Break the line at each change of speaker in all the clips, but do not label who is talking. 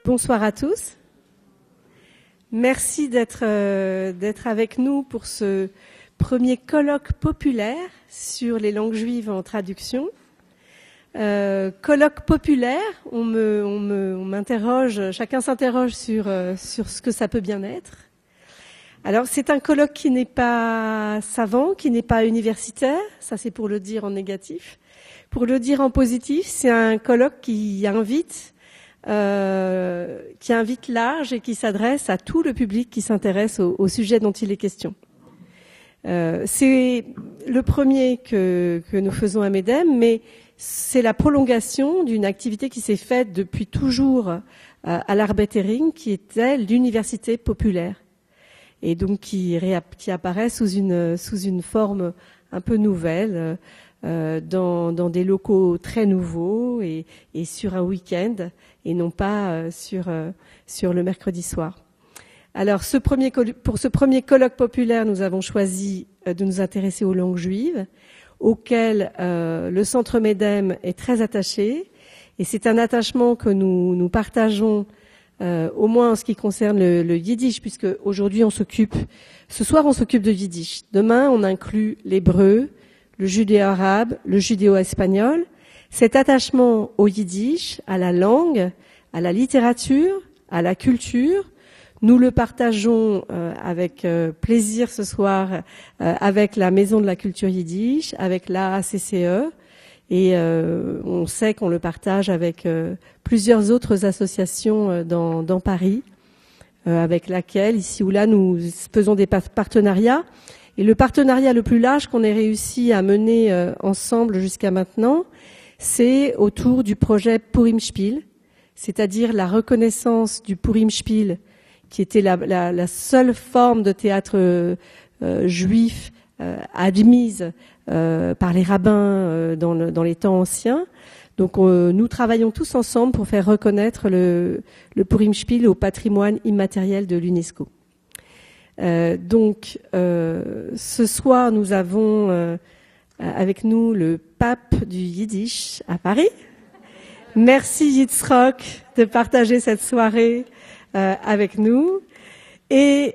Bonsoir à tous. Merci d'être avec nous pour ce premier colloque populaire sur les langues juives en traduction. Colloque populaire, on m'interroge, chacun s'interroge sur ce que ça peut bien être. Alors c'est un colloque qui n'est pas savant, qui n'est pas universitaire, ça c'est pour le dire en négatif. Pour le dire en positif, c'est un colloque qui invite large et qui s'adresse à tout le public qui s'intéresse au sujet dont il est question. C'est le premier que nous faisons à MEDEM, mais c'est la prolongation d'une activité qui s'est faite depuis toujours à l'Arbetering, qui était l'université populaire, et donc qui apparaît sous une forme un peu nouvelle, dans des locaux très nouveaux et sur un week-end, et non pas sur le mercredi soir. Alors, pour ce premier colloque populaire, nous avons choisi de nous intéresser aux langues juives, auxquelles le Centre MEDEM est très attaché, et c'est un attachement que nous partageons, au moins en ce qui concerne le yiddish, puisque aujourd'hui ce soir on s'occupe de yiddish. Demain, on inclut l'hébreu, le judéo-arabe, le judéo-espagnol. Cet attachement au yiddish, à la langue, à la littérature, à la culture, nous le partageons avec plaisir ce soir avec la Maison de la Culture Yiddish, avec l'AACCE, et on sait qu'on le partage avec plusieurs autres associations dans Paris, avec laquelle, ici ou là, nous faisons des partenariats. Et le partenariat le plus large qu'on ait réussi à mener ensemble jusqu'à maintenant, c'est autour du projet Purim Spiel, c'est-à-dire la reconnaissance du Purim Spiel, qui était la seule forme de théâtre juif admise par les rabbins dans les temps anciens. Donc nous travaillons tous ensemble pour faire reconnaître le Purim Spiel au patrimoine immatériel de l'UNESCO. Donc ce soir, nous avons avec nous le pape du Yiddish à Paris. Merci Yitzhak de partager cette soirée avec nous. Et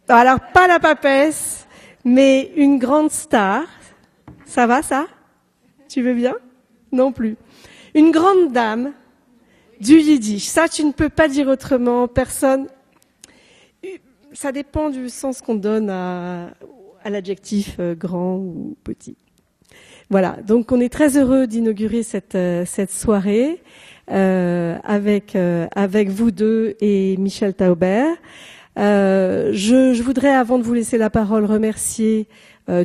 alors pas la papesse, mais une grande star. Ça va ça? Tu veux bien? Non plus. Une grande dame du Yiddish. Ça, tu ne peux pas dire autrement. Personne. Ça dépend du sens qu'on donne à l'adjectif grand ou petit. Voilà. Donc, on est très heureux d'inaugurer cette soirée avec vous deux et Michel Taubert. Je voudrais, avant de vous laisser la parole, remercier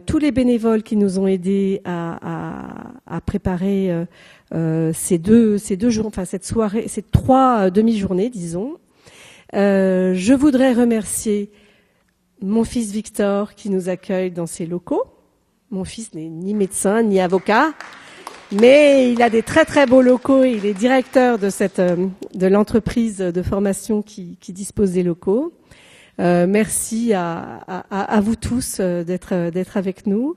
tous les bénévoles qui nous ont aidés à préparer ces deux jours, enfin cette soirée, ces 3 demi-journées, disons. Je voudrais remercier mon fils Victor qui nous accueille dans ses locaux. Mon fils n'est ni médecin ni avocat, mais il a des très très beaux locaux et il est directeur de l'entreprise de formation qui dispose des locaux. Merci à vous tous d'être avec nous.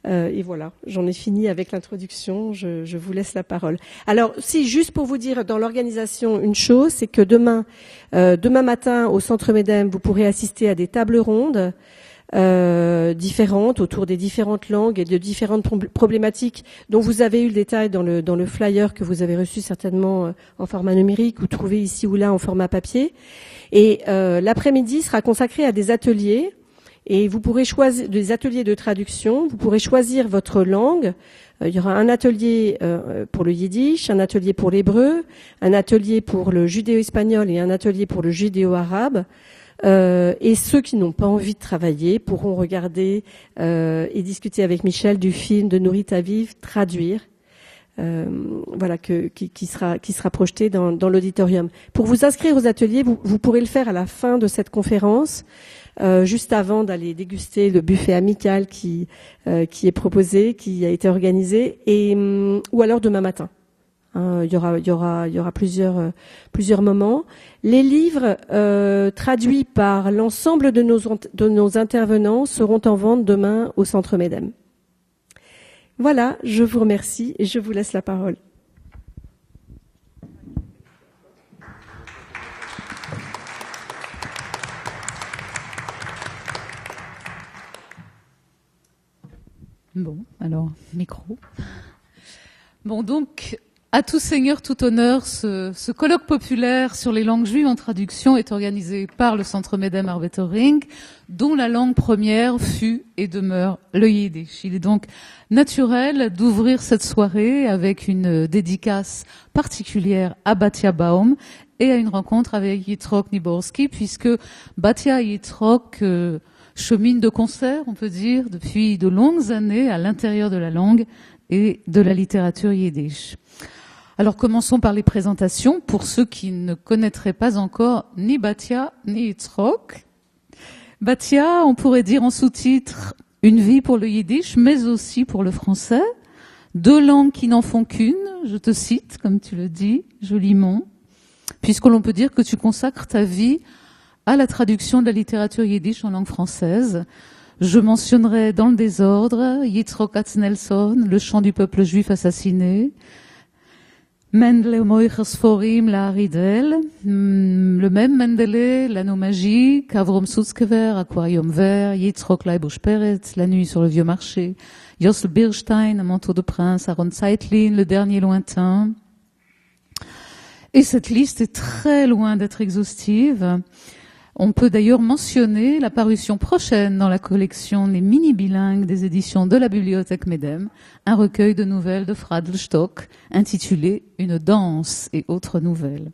Et voilà, j'en ai fini avec l'introduction, je vous laisse la parole. Alors, si, juste pour vous dire dans l'organisation une chose, c'est que demain matin au Centre MEDEM, vous pourrez assister à des tables rondes différentes autour des différentes langues et de différentes problématiques dont vous avez eu le détail dans le flyer que vous avez reçu certainement en format numérique ou trouvé ici ou là en format papier. Et l'après-midi sera consacré à des ateliers. Et vous pourrez choisir des ateliers de traduction, vous pourrez choisir votre langue. Il y aura un atelier pour le yiddish, un atelier pour l'hébreu, un atelier pour le judéo-espagnol et un atelier pour le judéo-arabe. Et ceux qui n'ont pas envie de travailler pourront regarder et discuter avec Michel du film de Nourit Aviv, Traduire. Voilà, qui sera projeté dans l'auditorium. Pour vous inscrire aux ateliers, vous pourrez le faire à la fin de cette conférence. Juste avant d'aller déguster le buffet amical qui est proposé, qui a été organisé, ou alors demain matin. Il y aura plusieurs moments. Les livres traduits par l'ensemble de nos intervenants seront en vente demain au Centre MEDEM. Voilà, je vous remercie et je vous laisse la parole.
Bon, alors, micro. Bon, donc, à tout seigneur, tout honneur, ce colloque populaire sur les langues juives en traduction est organisé par le Centre Medem Arbetering, dont la langue première fut et demeure le yiddish. Il est donc naturel d'ouvrir cette soirée avec une dédicace particulière à Batia Baum et à une rencontre avec Yitzhak Niborski, puisque Batia et Yitzhak chemine de concert, on peut dire, depuis de longues années à l'intérieur de la langue et de la littérature yiddish. Alors commençons par les présentations pour ceux qui ne connaîtraient pas encore ni Batia ni Yitzhak. Batia, on pourrait dire en sous-titre une vie pour le yiddish, mais aussi pour le français. Deux langues qui n'en font qu'une, je te cite, comme tu le dis, joliment, puisque l'on peut dire que tu consacres ta vie à la traduction de la littérature yiddish en langue française. Je mentionnerai dans le désordre Yitzhak Katznelson, Le chant du peuple juif assassiné, Mendele Moichers Forim, la Haridel, le même Mendele, L'anneau magique, Avrom Sutzkever, Aquarium vert, Yitzhak Leibush Peretz, La nuit sur le vieux marché, Yossel Birstein, Un manteau de prince, Aaron Zeitlin, Le dernier lointain. Et cette liste est très loin d'être exhaustive. On peut d'ailleurs mentionner la parution prochaine dans la collection Les mini-bilingues des éditions de la Bibliothèque Medem, un recueil de nouvelles de Fradl Stock intitulé Une danse et autres nouvelles.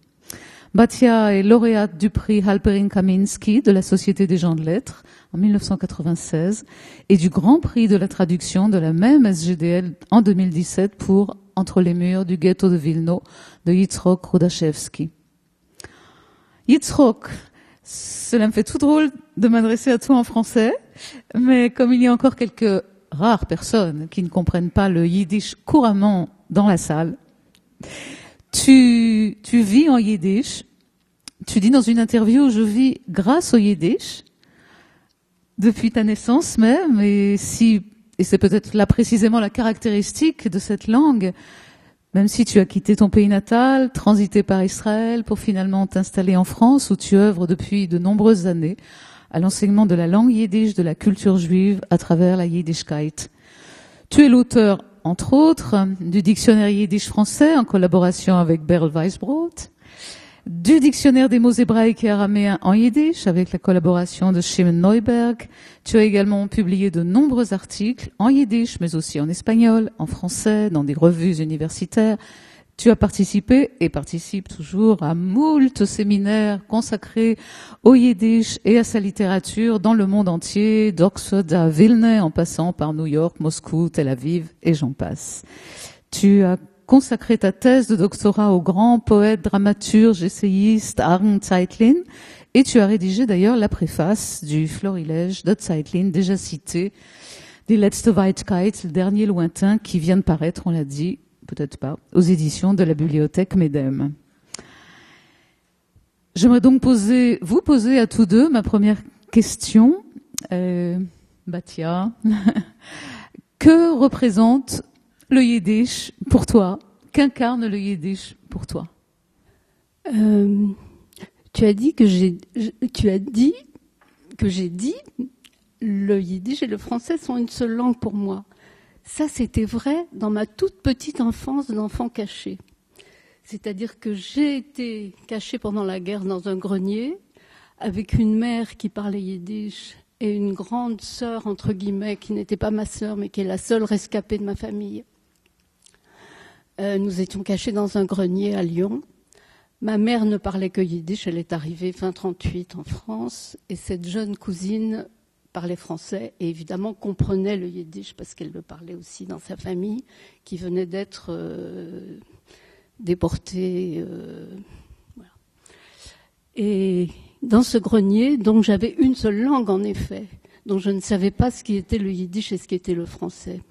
Batia est lauréate du prix Halperin-Kaminski de la Société des gens de lettres en 1996 et du Grand Prix de la traduction de la même SGDL en 2017 pour Entre les murs du ghetto de Vilno de Yitzhak Rudashevsky. Yitzhak, cela me fait tout drôle de m'adresser à toi en français, mais comme il y a encore quelques rares personnes qui ne comprennent pas le yiddish couramment dans la salle, tu vis en yiddish. Tu dis dans une interview, je vis grâce au yiddish depuis ta naissance même, et c'est peut-être là précisément la caractéristique de cette langue. Même si tu as quitté ton pays natal, transité par Israël pour finalement t'installer en France où tu œuvres depuis de nombreuses années à l'enseignement de la langue yiddish, de la culture juive à travers la Yiddishkeit. Tu es l'auteur, entre autres, du dictionnaire yiddish français en collaboration avec Berl Weisbrot, du dictionnaire des mots hébraïques et araméens en yiddish avec la collaboration de Shimon Neuberg. Tu as également publié de nombreux articles en yiddish, mais aussi en espagnol, en français, dans des revues universitaires. Tu as participé et participes toujours à moult séminaires consacrés au yiddish et à sa littérature dans le monde entier, d'Oxford à Vilna, en passant par New York, Moscou, Tel Aviv et j'en passe. Tu as consacré ta thèse de doctorat au grand poète, dramaturge, essayiste Aaron Zeitlin, et tu as rédigé d'ailleurs la préface du Florilège de Zeitlin, déjà cité, Die letzte Weitkeit, le dernier lointain, qui vient de paraître, on l'a dit, peut-être pas, aux éditions de la Bibliothèque Medem. J'aimerais donc vous poser à tous deux ma première question. Batia, que représente le yiddish pour toi? Qu'incarne le yiddish pour toi?
Tu as dit que j'ai dit le yiddish et le français sont une seule langue pour moi. Ça, c'était vrai dans ma toute petite enfance d'enfant caché. C'est-à-dire que j'ai été cachée pendant la guerre dans un grenier avec une mère qui parlait yiddish et une grande sœur, entre guillemets, qui n'était pas ma sœur, mais qui est la seule rescapée de ma famille. Nous étions cachés dans un grenier à Lyon. Ma mère ne parlait que yiddish, elle est arrivée fin 1938 en France, et cette jeune cousine parlait français et évidemment comprenait le yiddish parce qu'elle le parlait aussi dans sa famille qui venait d'être déportée. Voilà. Et dans ce grenier, donc j'avais une seule langue en effet, dont je ne savais pas ce qui était le yiddish et ce qui était le français.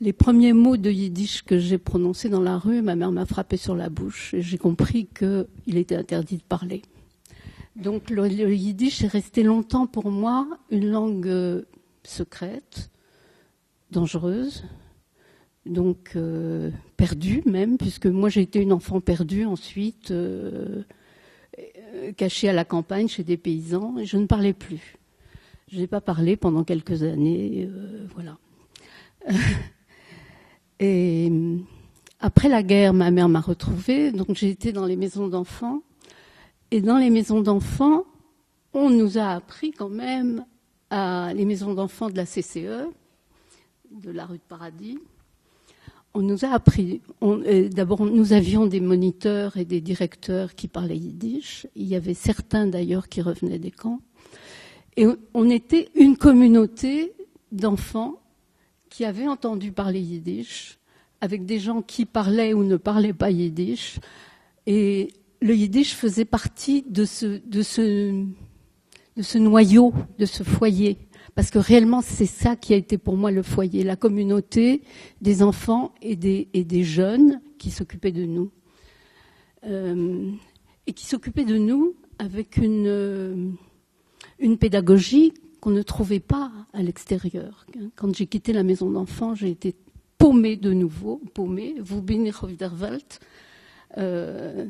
Les premiers mots de yiddish que j'ai prononcés dans la rue, ma mère m'a frappé sur la bouche et j'ai compris qu'il était interdit de parler. Donc le yiddish est resté longtemps pour moi une langue secrète, dangereuse, donc perdue même, puisque moi j'ai été une enfant perdue ensuite, cachée à la campagne chez des paysans, et je ne parlais plus. Je n'ai pas parlé pendant quelques années, voilà. Et après la guerre, ma mère m'a retrouvée, donc j'ai été dans les maisons d'enfants. Et dans les maisons d'enfants, on nous a appris quand même, les maisons d'enfants de la CCE, de la rue de Paradis, on nous a appris, d'abord nous avions des moniteurs et des directeurs qui parlaient yiddish, il y avait certains d'ailleurs qui revenaient des camps, et on était une communauté d'enfants qui avaient entendu parler yiddish, avec des gens qui parlaient ou ne parlaient pas yiddish, et le yiddish faisait partie de ce noyau, de ce foyer. Parce que réellement, c'est ça qui a été pour moi le foyer, la communauté des enfants et des jeunes qui s'occupaient de nous. Et qui s'occupaient de nous avec une pédagogie qu'on ne trouvait pas à l'extérieur. Quand j'ai quitté la maison d'enfants, j'ai été paumée de nouveau, vous bin ich auf der Welt, de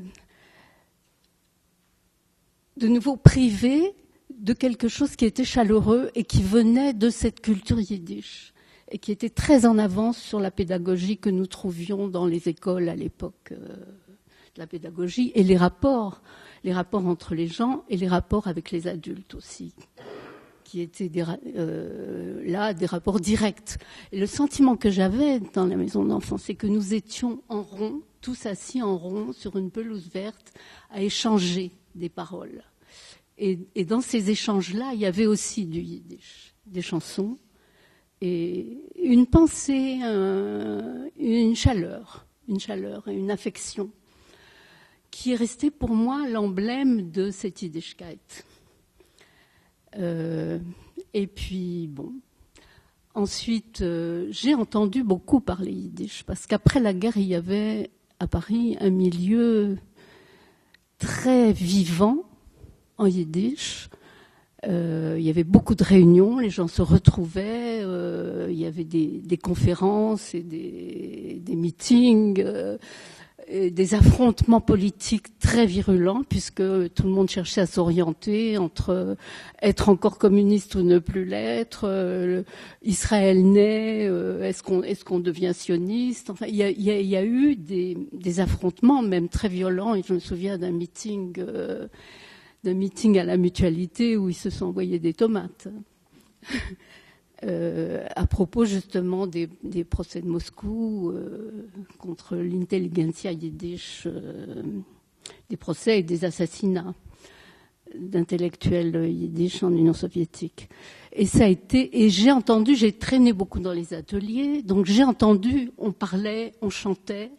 nouveau privée de quelque chose qui était chaleureux et qui venait de cette culture yiddish et qui était très en avance sur la pédagogie que nous trouvions dans les écoles à l'époque de la pédagogie et les rapports entre les gens et les rapports avec les adultes aussi, qui étaient des rapports directs. Et le sentiment que j'avais dans la maison d'enfants, c'est que nous étions en rond, tous assis en rond sur une pelouse verte, à échanger des paroles. Et dans ces échanges-là, il y avait aussi du yiddish, des chansons, et une pensée, une chaleur et une affection, qui est restée pour moi l'emblème de cette yiddishkeit. Et puis, bon, ensuite, j'ai entendu beaucoup parler yiddish, parce qu'après la guerre, il y avait à Paris un milieu très vivant, en yiddish. Il y avait beaucoup de réunions, les gens se retrouvaient, il y avait des conférences et des meetings, et des affrontements politiques très virulents, puisque tout le monde cherchait à s'orienter entre être encore communiste ou ne plus l'être, Israël naît, est-ce qu'on devient sioniste. Enfin, il y a eu des affrontements même très violents, et je me souviens d'un meeting à la Mutualité où ils se sont envoyés des tomates à propos justement des procès de Moscou contre l'intelligentsia yiddish, des procès et des assassinats d'intellectuels yiddish en Union soviétique. Et ça a été, et j'ai traîné beaucoup dans les ateliers, donc j'ai entendu, on parlait, on chantait,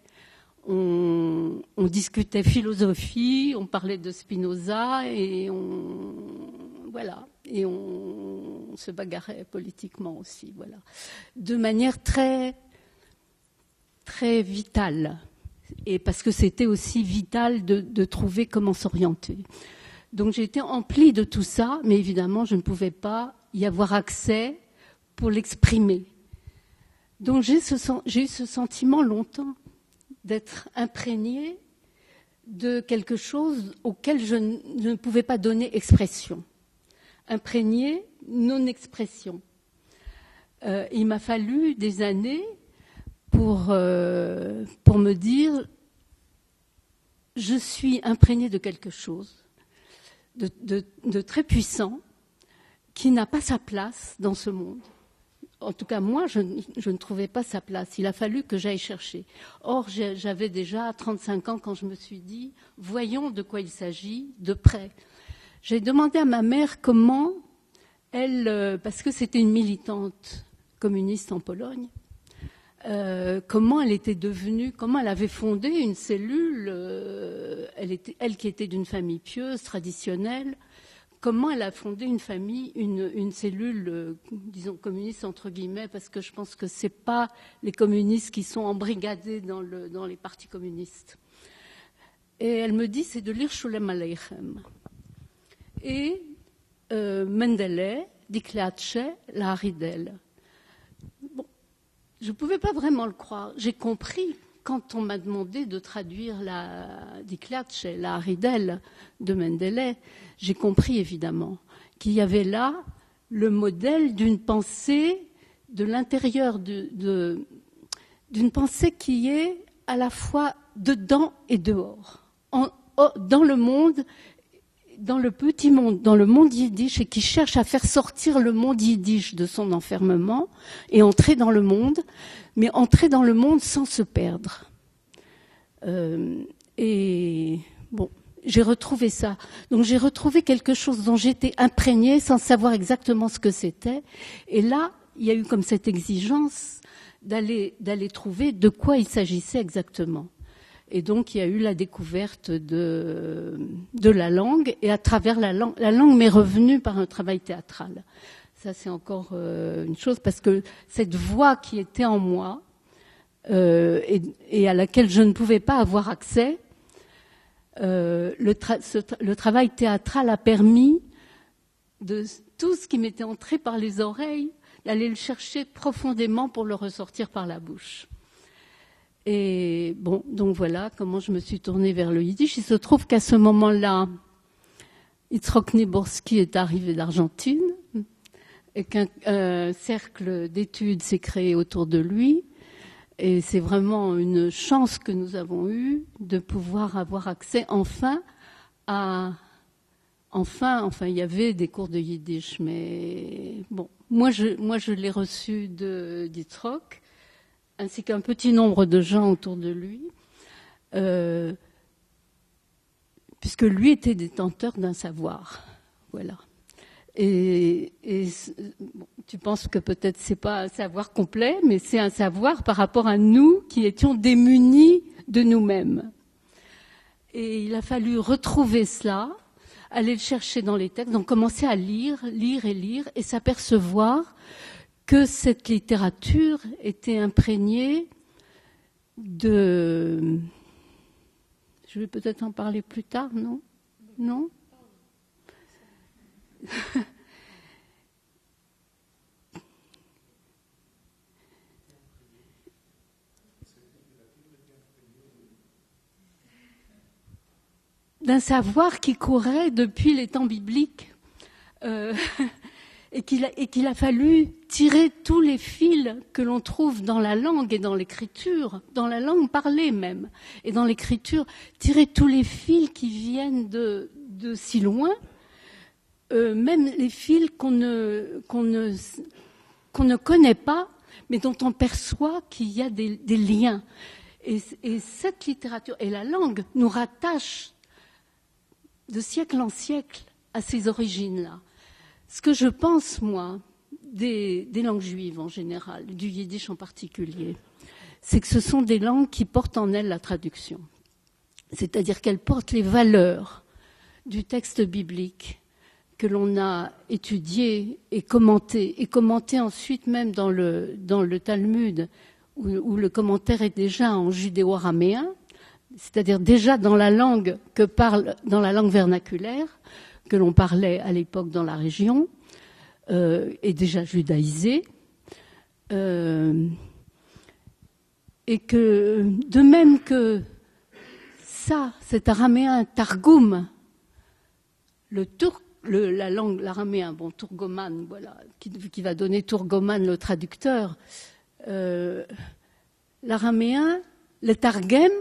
on discutait philosophie, on parlait de Spinoza et on se bagarrait politiquement aussi, voilà, de manière très très vitale, et parce que c'était aussi vital de trouver comment s'orienter. Donc j'ai été emplie de tout ça, mais évidemment je ne pouvais pas y avoir accès pour l'exprimer. Donc j'ai eu ce sentiment longtemps d'être imprégnée de quelque chose auquel je ne pouvais pas donner expression. Imprégnée, non-expression. Il m'a fallu des années pour me dire je suis imprégnée de quelque chose de très puissant qui n'a pas sa place dans ce monde. En tout cas, moi, je ne trouvais pas sa place. Il a fallu que j'aille chercher. Or, j'avais déjà 35 ans quand je me suis dit, voyons de quoi il s'agit de près. J'ai demandé à ma mère comment elle, parce que c'était une militante communiste en Pologne, comment elle était devenue, comment elle avait fondé une cellule, elle qui était d'une famille pieuse, traditionnelle, comment elle a fondé une famille, une cellule, disons, communiste, entre guillemets, parce que je pense que ce n'est pas les communistes qui sont embrigadés dans les partis communistes. Et elle me dit, c'est de lire Sholem Aleichem. Et Mendele, Dikleatsche, la Haridel. Bon, je ne pouvais pas vraiment le croire. J'ai compris quand on m'a demandé de traduire Die Klatsche, la Haridelle de Mendeley. J'ai compris évidemment qu'il y avait là le modèle d'une pensée de l'intérieur, d'une pensée qui est à la fois dedans et dehors, dans le monde, dans le petit monde, dans le monde yiddish, et qui cherche à faire sortir le monde yiddish de son enfermement et entrer dans le monde, mais entrer dans le monde sans se perdre. Et bon, j'ai retrouvé ça. Donc j'ai retrouvé quelque chose dont j'étais imprégnée sans savoir exactement ce que c'était. Et là, il y a eu comme cette exigence d'aller trouver de quoi il s'agissait exactement. Et donc, il y a eu la découverte de la langue, et à travers la langue m'est revenue par un travail théâtral. Ça, c'est encore une chose, parce que cette voix qui était en moi, et à laquelle je ne pouvais pas avoir accès, le travail théâtral a permis de tout ce qui m'était entré par les oreilles, d'aller le chercher profondément pour le ressortir par la bouche. Et bon, donc voilà comment je me suis tournée vers le yiddish. Il se trouve qu'à ce moment-là, Yitzhak Niborski est arrivé d'Argentine et qu'un cercle d'études s'est créé autour de lui. Et c'est vraiment une chance que nous avons eue de pouvoir avoir accès enfin, il y avait des cours de yiddish, mais bon, moi je l'ai reçu de Yitzhak, ainsi qu'un petit nombre de gens autour de lui, puisque lui était détenteur d'un savoir. Voilà. Et bon, tu penses que peut-être c'est pas un savoir complet, mais c'est un savoir par rapport à nous qui étions démunis de nous-mêmes. Et il a fallu retrouver cela, aller le chercher dans les textes, donc commencer à lire et s'apercevoir que cette littérature était imprégnée de... Je vais peut-être en parler plus tard, non ? Non ? D'un savoir qui courait depuis les temps bibliques et qu'il a fallu tirer tous les fils que l'on trouve dans la langue et dans l'écriture, dans la langue parlée même, et dans l'écriture, tirer tous les fils qui viennent de si loin, même les fils qu'on ne connaît pas, mais dont on perçoit qu'il y a des liens. Et cette littérature et la langue nous rattachent de siècle en siècle à ces origines-là. Ce que je pense, moi, des langues juives en général, du yiddish en particulier, c'est que ce sont des langues qui portent en elles la traduction. C'est-à-dire qu'elles portent les valeurs du texte biblique que l'on a étudié et commenté ensuite même dans le Talmud, où le commentaire est déjà en judéo-araméen, c'est-à-dire déjà dans la langue vernaculaire, que l'on parlait à l'époque dans la région, est déjà judaïsée, et que, de même que cet araméen Targum, l'araméen, bon, Turgoman, voilà, qui va donner Turgoman le traducteur, l'araméen, le Targem,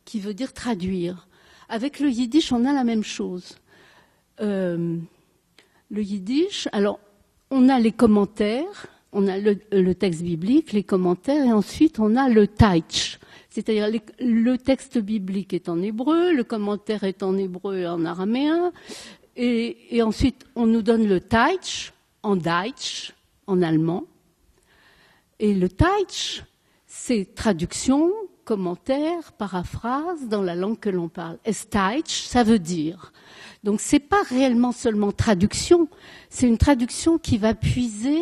qui veut dire traduire. Avec le yiddish, on a la même chose. Le yiddish, alors, on a les commentaires, on a le texte biblique, les commentaires, et ensuite on a le taïch. C'est-à-dire le texte biblique est en hébreu, le commentaire est en hébreu et en araméen, et ensuite on nous donne le taïch en Deutsch, en allemand. Et le taïch, c'est traduction, commentaire, paraphrase dans la langue que l'on parle. Es Taïch, ça veut dire. Donc c'est pas réellement seulement traduction, c'est une traduction qui va puiser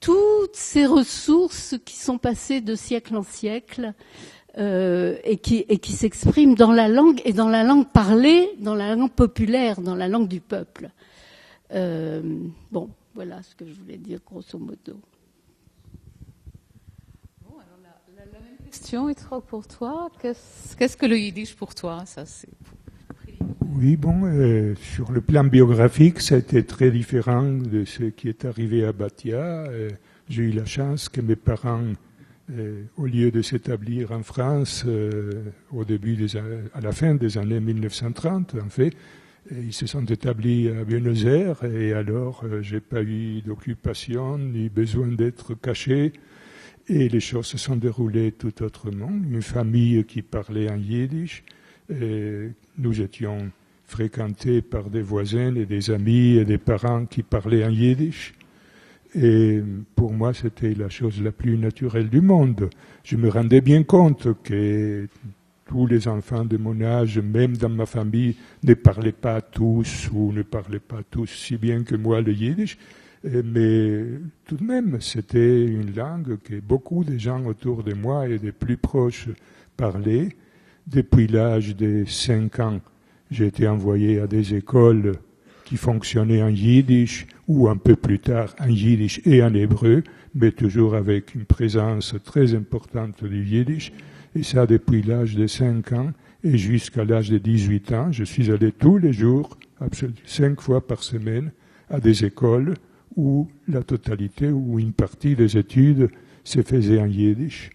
toutes ces ressources qui sont passées de siècle en siècle et qui s'expriment dans la langue et dans la langue parlée, dans la langue populaire, dans la langue du peuple. Bon, voilà ce que je voulais dire grosso modo.
Bon, La même question, Yitzhak, pour toi. Qu'est-ce que le yiddish pour toi? Ça, c'est...
Oui, sur le plan biographique, ça a été très différent de ce qui est arrivé à Batia. J'ai eu la chance que mes parents, au lieu de s'établir en France à la fin des années 1930, en fait, ils se sont établis à Buenos Aires et alors j'ai pas eu d'occupation ni besoin d'être caché et les choses se sont déroulées tout autrement. Une famille qui parlait en yiddish. Nous étions fréquentés par des voisins et des amis et des parents qui parlaient en yiddish. Et pour moi, c'était la chose la plus naturelle du monde. Je me rendais bien compte que tous les enfants de mon âge, même dans ma famille, ne parlaient pas tous ou ne parlaient pas tous si bien que moi le yiddish. Mais tout de même, c'était une langue que beaucoup de gens autour de moi et des plus proches parlaient. Depuis l'âge de 5 ans, j'ai été envoyé à des écoles qui fonctionnaient en yiddish ou un peu plus tard en yiddish et en hébreu, mais toujours avec une présence très importante du yiddish. Et ça depuis l'âge de 5 ans et jusqu'à l'âge de 18 ans, je suis allé tous les jours, 5 fois par semaine, à des écoles où la totalité ou une partie des études se faisait en yiddish.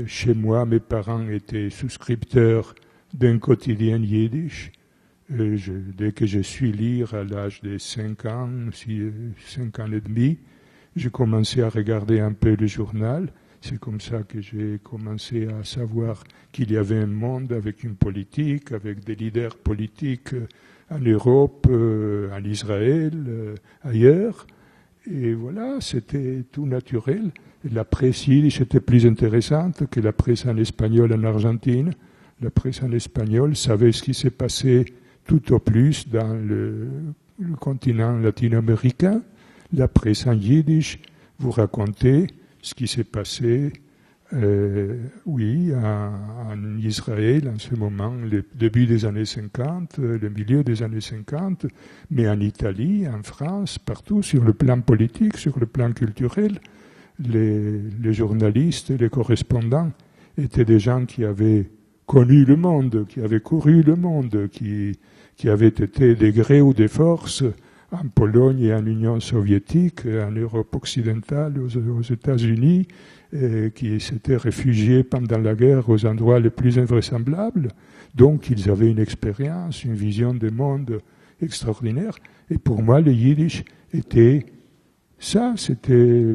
Chez moi, mes parents étaient souscripteurs d'un quotidien yiddish. Dès que je suis lire à l'âge de 5 ans, 5 ans et demi, j'ai commencé à regarder un peu le journal. C'est comme ça que j'ai commencé à savoir qu'il y avait un monde avec une politique, avec des leaders politiques en Europe, en Israël, ailleurs. Et voilà, c'était tout naturel. La presse yiddish était plus intéressante que la presse en espagnol en Argentine. La presse en espagnol savait ce qui s'est passé tout au plus dans le continent latino-américain. La presse en yiddish vous racontait ce qui s'est passé, en Israël en ce moment, le début des années 50, le milieu des années 50, mais en Italie, en France, partout, sur le plan politique, sur le plan culturel. Les journalistes et les correspondants étaient des gens qui avaient connu le monde, qui avaient couru le monde, qui avaient été des gré ou des forces en Pologne et en Union soviétique, en Europe occidentale, aux États-Unis, qui s'étaient réfugiés pendant la guerre aux endroits les plus invraisemblables. Donc ils avaient une expérience, une vision du monde extraordinaire. Et pour moi, le yiddish était ça, c'était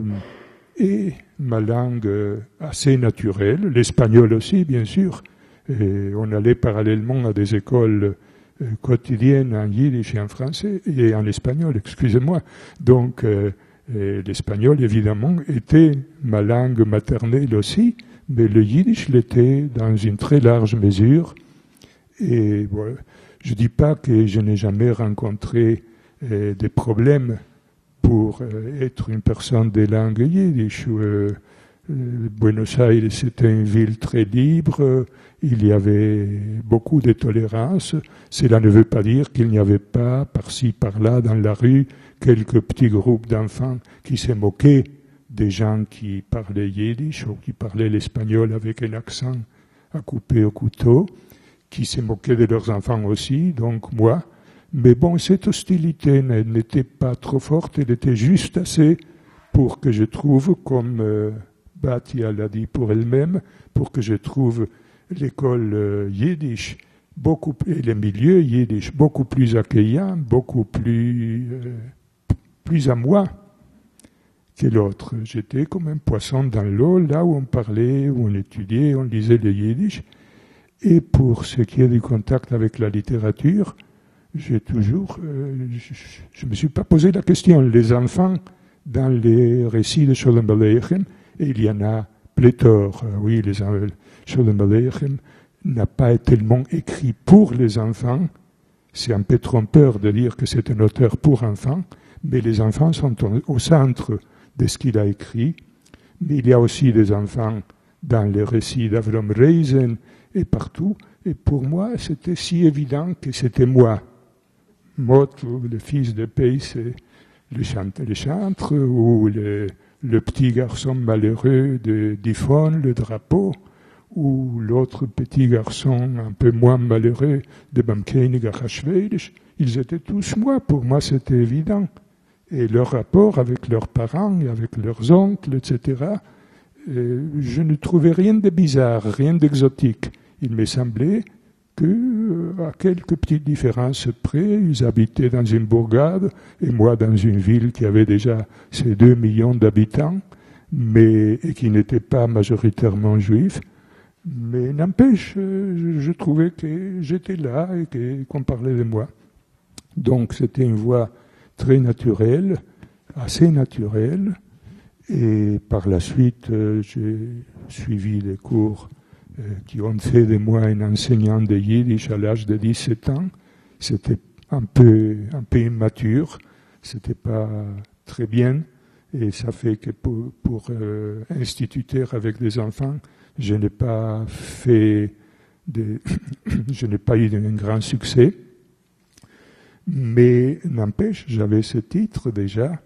et ma langue assez naturelle, l'espagnol aussi, bien sûr. Et on allait parallèlement à des écoles quotidiennes en yiddish et en français, et en espagnol, excusez-moi. Donc, l'espagnol, évidemment, était ma langue maternelle aussi, mais le yiddish l'était dans une très large mesure. Et voilà, je ne dis pas que je n'ai jamais rencontré des problèmes pour être une personne des langues yiddish. Buenos Aires, c'était une ville très libre, il y avait beaucoup de tolérance. Cela ne veut pas dire qu'il n'y avait pas, par-ci, par-là, dans la rue, quelques petits groupes d'enfants qui se moquaient des gens qui parlaient yiddish ou qui parlaient l'espagnol avec un accent à couper au couteau, qui se moquaient de leurs enfants aussi, donc moi. Mais bon, cette hostilité n'était pas trop forte, elle était juste assez pour que je trouve, comme Batia l'a dit pour elle-même, pour que je trouve l'école yiddish et les milieux yiddish beaucoup plus accueillants, beaucoup plus à moi que l'autre. J'étais comme un poisson dans l'eau, là où on parlait, où on étudiait, on lisait le yiddish. Et pour ce qui est du contact avec la littérature, j'ai toujours, je me suis pas posé la question. Les enfants, dans les récits de Sholem Aleichem, et il y en a pléthore, oui, les Sholem Aleichem n'a pas tellement écrit pour les enfants. C'est un peu trompeur de dire que c'est un auteur pour enfants, mais les enfants sont au centre de ce qu'il a écrit. Mais il y a aussi des enfants dans les récits d'Avram Reisen et partout. Et pour moi, c'était si évident que c'était moi. Mot, le fils de Pays, le chantre, ou le petit garçon malheureux d'Yvonne, le drapeau, ou l'autre petit garçon un peu moins malheureux de Bamkenig Achashverosh, ils étaient tous moi. Pour moi, c'était évident. Et leur rapport avec leurs parents et avec leurs oncles, etc., je ne trouvais rien de bizarre, rien d'exotique. Il me semblait que, à quelques petites différences près, ils habitaient dans une bourgade et moi dans une ville qui avait déjà ses 2 millions d'habitants, et qui n'était pas majoritairement juif. Mais n'empêche, je trouvais que j'étais là et qu'on parlait de moi. Donc c'était une voix très naturelle, assez naturelle. Et par la suite, j'ai suivi les cours qui ont fait de moi un enseignant de yiddish à l'âge de 17 ans. C'était un peu immature, c'était pas très bien. Et ça fait que pour instituteur avec des enfants, je n'ai pas eu un grand succès. Mais n'empêche, j'avais ce titre déjà.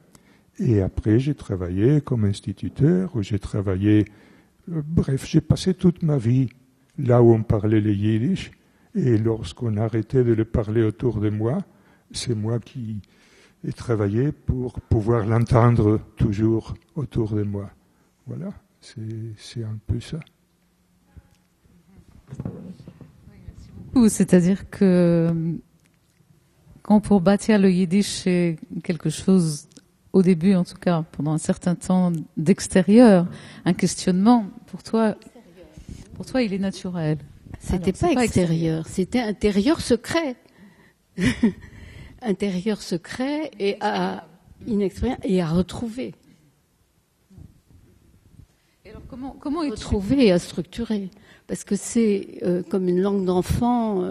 Et après, j'ai travaillé comme instituteur, ou j'ai travaillé... bref, j'ai passé toute ma vie là où on parlait le yiddish. Et lorsqu'on arrêtait de le parler autour de moi, c'est moi qui ai travaillé pour pouvoir l'entendre toujours autour de moi. Voilà, c'est un peu ça.
C'est-à-dire que quand pour bâtir le yiddish, c'est quelque chose, au début en tout cas, pendant un certain temps, d'extérieur, un questionnement, pour toi il est naturel.
C'était pas extérieur, c'était intérieur secret. Intérieur secret et à inexpérience et à retrouver.
Et alors comment
retrouver et à structurer? Parce que c'est comme une langue d'enfant.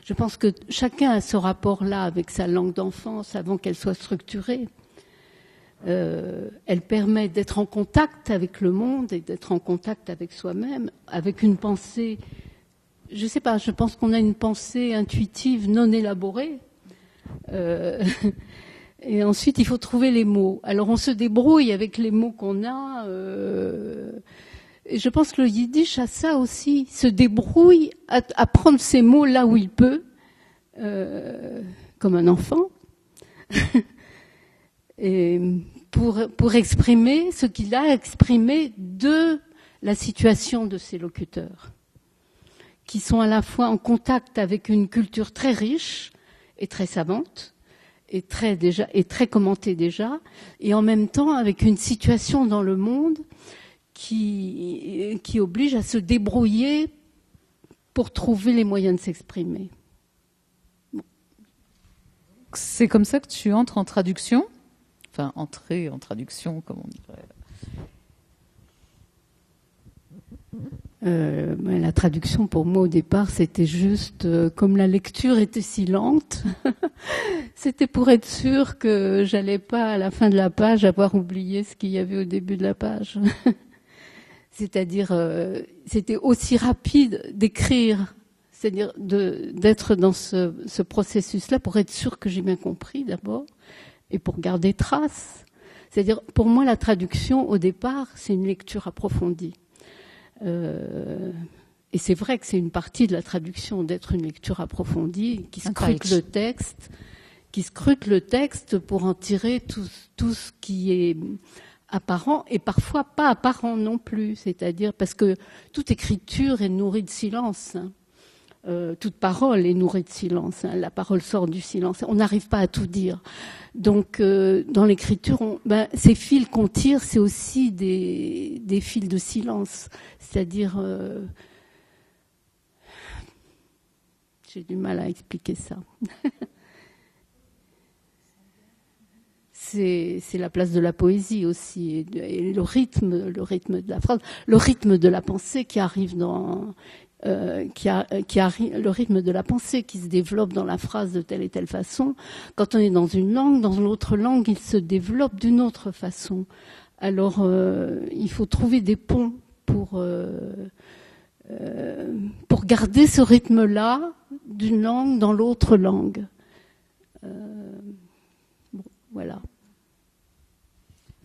Je pense que chacun a ce rapport-là avec sa langue d'enfance avant qu'elle soit structurée. Elle permet d'être en contact avec le monde et d'être en contact avec soi-même, avec une pensée. Je sais pas, je pense qu'on a une pensée intuitive non élaborée. Et ensuite, il faut trouver les mots. Alors, on se débrouille avec les mots qu'on a. Et je pense que le yiddish a ça aussi, se débrouille à prendre ses mots là où il peut, comme un enfant, et pour exprimer ce qu'il a exprimé de la situation de ses locuteurs, qui sont à la fois en contact avec une culture très riche et très savante, et très commentée déjà, et en même temps avec une situation dans le monde qui oblige à se débrouiller pour trouver les moyens de s'exprimer.
Bon. C'est comme ça que tu entres en traduction? Enfin, entrer en traduction, comme on dirait.
La traduction, pour moi, au départ, c'était juste, comme la lecture était si lente, c'était pour être sûr que j'allais pas, à la fin de la page, avoir oublié ce qu'il y avait au début de la page. C'est-à-dire, c'était aussi rapide d'écrire, c'est-à-dire d'être dans ce processus-là pour être sûr que j'ai bien compris d'abord, et pour garder trace. C'est-à-dire, pour moi, la traduction, au départ, c'est une lecture approfondie. Et c'est vrai que c'est une partie de la traduction, d'être une lecture approfondie, qui scrute le texte pour en tirer tout ce qui est apparent et parfois pas apparent non plus. C'est-à-dire parce que toute écriture est nourrie de silence. Toute parole est nourrie de silence. La parole sort du silence. On n'arrive pas à tout dire. Donc, dans l'écriture, ces fils qu'on tire, c'est aussi des fils de silence. C'est-à-dire, j'ai du mal à expliquer ça. C'est la place de la poésie aussi, et le rythme de la phrase, le rythme de la pensée qui arrive dans. Le rythme de la pensée qui se développe dans la phrase de telle et telle façon. Quand on est dans une langue, dans l'autre langue, il se développe d'une autre façon. Alors, il faut trouver des ponts pour garder ce rythme-là d'une langue dans l'autre langue. Bon, voilà.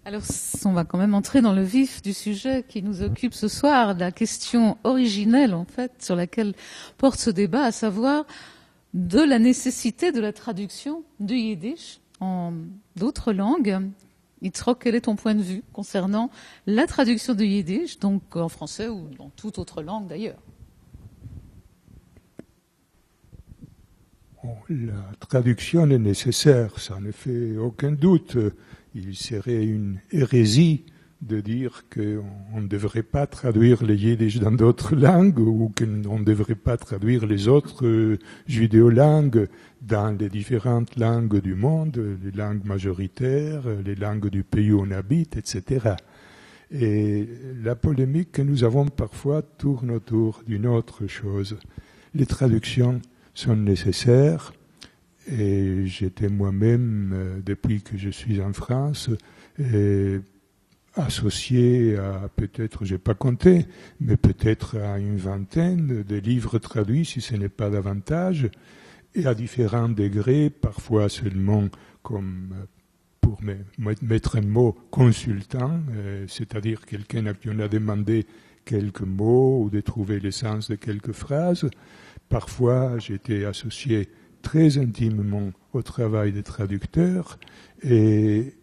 Alors, on va quand même entrer dans le vif du sujet qui nous occupe ce soir, la question originelle, en fait, sur laquelle porte ce débat, à savoir de la nécessité de la traduction du yiddish en d'autres langues. Yitzhak, quel est ton point de vue concernant la traduction du yiddish, donc en français ou dans toute autre langue d'ailleurs?
La traduction est nécessaire, ça ne fait aucun doute. Il serait une hérésie de dire qu'on ne devrait pas traduire le yiddish dans d'autres langues ou qu'on ne devrait pas traduire les autres judéolangues dans les différentes langues du monde, les langues majoritaires, les langues du pays où on habite, etc. Et la polémique que nous avons parfois tourne autour d'une autre chose. Les traductions sont nécessaires et j'étais moi-même, depuis que je suis en France, associé à peut-être, je n'ai pas compté, mais peut-être à une vingtaine de livres traduits, si ce n'est pas davantage, et à différents degrés, parfois seulement comme, pour mettre un mot, consultant, c'est-à-dire quelqu'un à qui on a demandé quelques mots ou de trouver l'essence de quelques phrases. Parfois, j'étais associé très intimement au travail des traducteurs et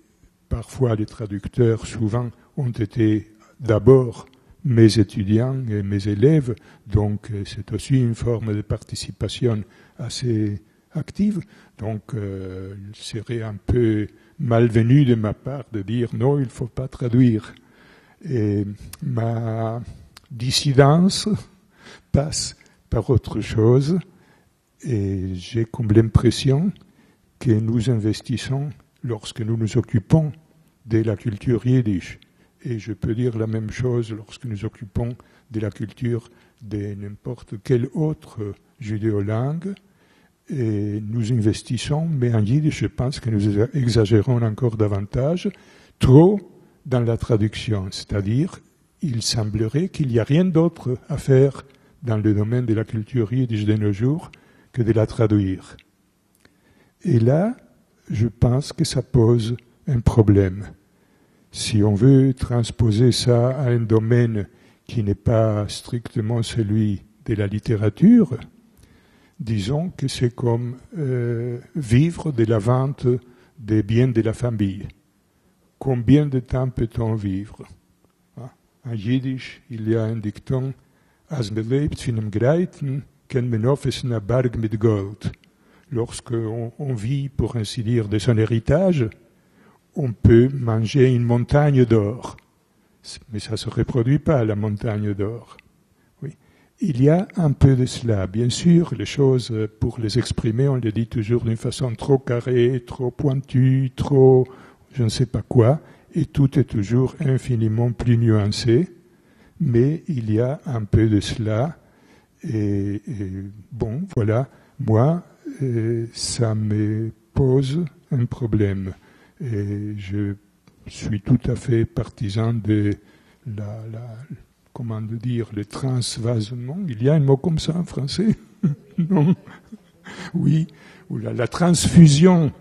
parfois les traducteurs, souvent, ont été d'abord mes étudiants et mes élèves, donc c'est aussi une forme de participation assez active. Donc il serait un peu malvenu de ma part de dire non, il ne faut pas traduire. Et ma dissidence passe par autre chose et j'ai comme l'impression que nous investissons lorsque nous nous occupons de la culture yiddish. Et je peux dire la même chose lorsque nous occupons de la culture de n'importe quelle autre judéolangue. Et nous investissons, mais en yiddish, je pense que nous exagérons encore davantage, trop dans la traduction. C'est-à-dire, il semblerait qu'il n'y a rien d'autre à faire dans le domaine de la culture yiddish de nos jours que de la traduire. Et là, je pense que ça pose un problème. Si on veut transposer ça à un domaine qui n'est pas strictement celui de la littérature, disons que c'est comme vivre de la vente des biens de la famille. Combien de temps peut-on vivre? En yiddish, il y a un dicton, As me lebt von einem Greiten, kennt man oft einen Berg mit Gold. Lorsqu'on vit, pour ainsi dire, de son héritage, on peut manger une montagne d'or. Mais ça ne se reproduit pas, la montagne d'or. Oui. Il y a un peu de cela. Bien sûr, les choses, pour les exprimer, on les dit toujours d'une façon trop carrée, trop pointue, trop je ne sais pas quoi, et tout est toujours infiniment plus nuancé. Mais il y a un peu de cela. Et bon, voilà, moi, ça me pose un problème. Et je suis tout à fait partisan de comment dire, le transvasement. Il y a un mot comme ça en français? Non? Oui, ou la transfusion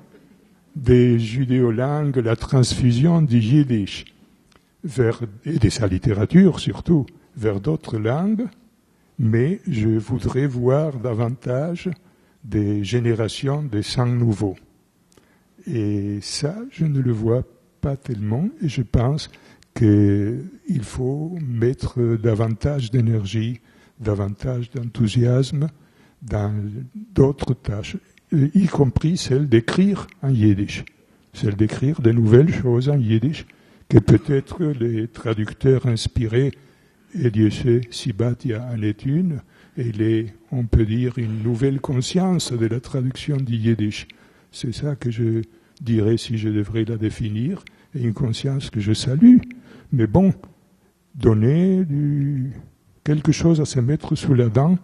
des judéolangues, la transfusion du yiddish et de sa littérature surtout, vers d'autres langues, mais je voudrais voir davantage des générations de sang nouveaux. Et ça, je ne le vois pas tellement, et je pense qu'il faut mettre davantage d'énergie, davantage d'enthousiasme dans d'autres tâches, y compris celle d'écrire en yiddish, celle d'écrire de nouvelles choses en yiddish, que peut-être les traducteurs inspirés, et Dieu sait si Batia en est une, et on peut dire une nouvelle conscience de la traduction du yiddish. C'est ça que je dirais si je devrais la définir, et une conscience que je salue. Mais bon, donner quelque chose à se mettre sous la dent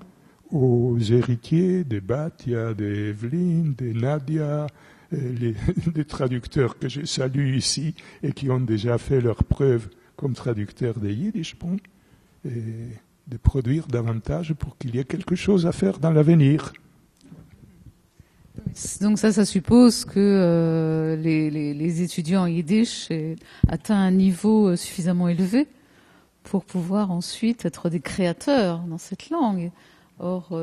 aux héritiers des Batia, des Evelyn, des Nadia, des traducteurs que je salue ici et qui ont déjà fait leurs preuves comme traducteurs des yiddish, bon, et de produire davantage pour qu'il y ait quelque chose à faire dans l'avenir.
Donc ça suppose que les étudiants en yiddish aient atteint un niveau suffisamment élevé pour pouvoir ensuite être des créateurs dans cette langue. Or,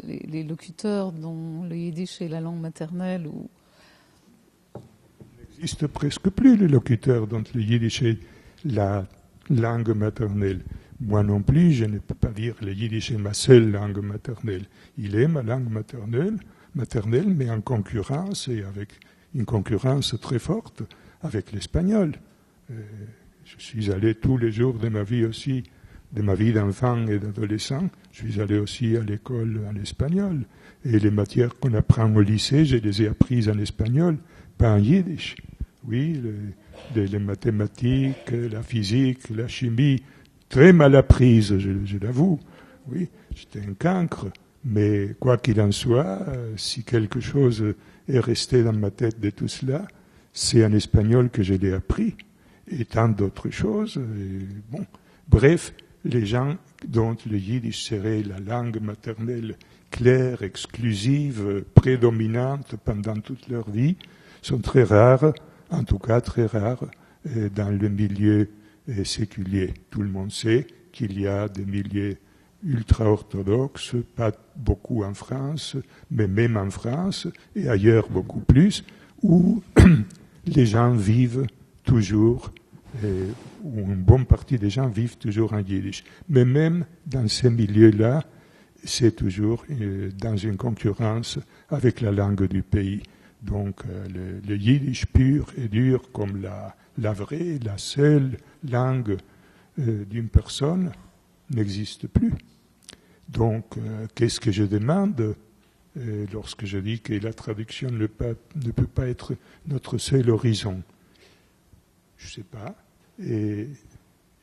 les locuteurs dont le yiddish est la langue maternelle ou...
Il n'existe presque plus les locuteurs dont le yiddish est la langue maternelle. Moi non plus, je ne peux pas dire que le yiddish est ma seule langue maternelle. Il est ma langue maternelle, mais en concurrence, et avec une concurrence très forte, avec l'espagnol. Je suis allé tous les jours de ma vie aussi, de ma vie d'enfant et d'adolescent, je suis allé aussi à l'école en espagnol. Et les matières qu'on apprend au lycée, je les ai apprises en espagnol, pas en yiddish. Oui, les mathématiques, la physique, la chimie, très mal apprises, je l'avoue. Oui, j'étais un cancre. Mais quoi qu'il en soit, si quelque chose est resté dans ma tête de tout cela, c'est en espagnol que je l'ai appris. Et tant d'autres choses. Et bon, bref, les gens dont le yiddish serait la langue maternelle claire, exclusive, prédominante pendant toute leur vie, sont très rares, en tout cas très rares, dans le milieu séculier. Tout le monde sait qu'il y a des milieux ultra-orthodoxes, pas beaucoup en France, mais même en France, et ailleurs beaucoup plus, où les gens vivent toujours, où une bonne partie des gens vivent toujours en yiddish. Mais même dans ces milieux-là, c'est toujours dans une concurrence avec la langue du pays. Donc le yiddish pur et dur comme la vraie, la seule langue d'une personne n'existe plus. Donc qu'est-ce que je demande lorsque je dis que la traduction ne peut pas être notre seul horizon? Je ne sais pas. Et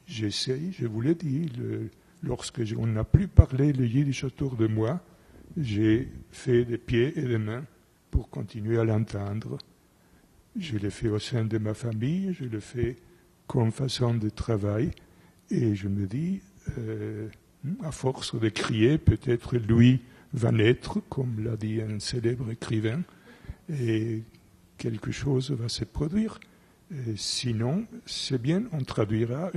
j'essaye, je vous l'ai dit, lorsque on n'a plus parlé le yiddish autour de moi, j'ai fait des pieds et des mains pour continuer à l'entendre. Je l'ai fait au sein de ma famille, je le fais comme façon de travail, et je me dis, à force de crier, peut-être Louis va naître, comme l'a dit un célèbre écrivain, et quelque chose va se produire. Et sinon, c'est bien, on traduira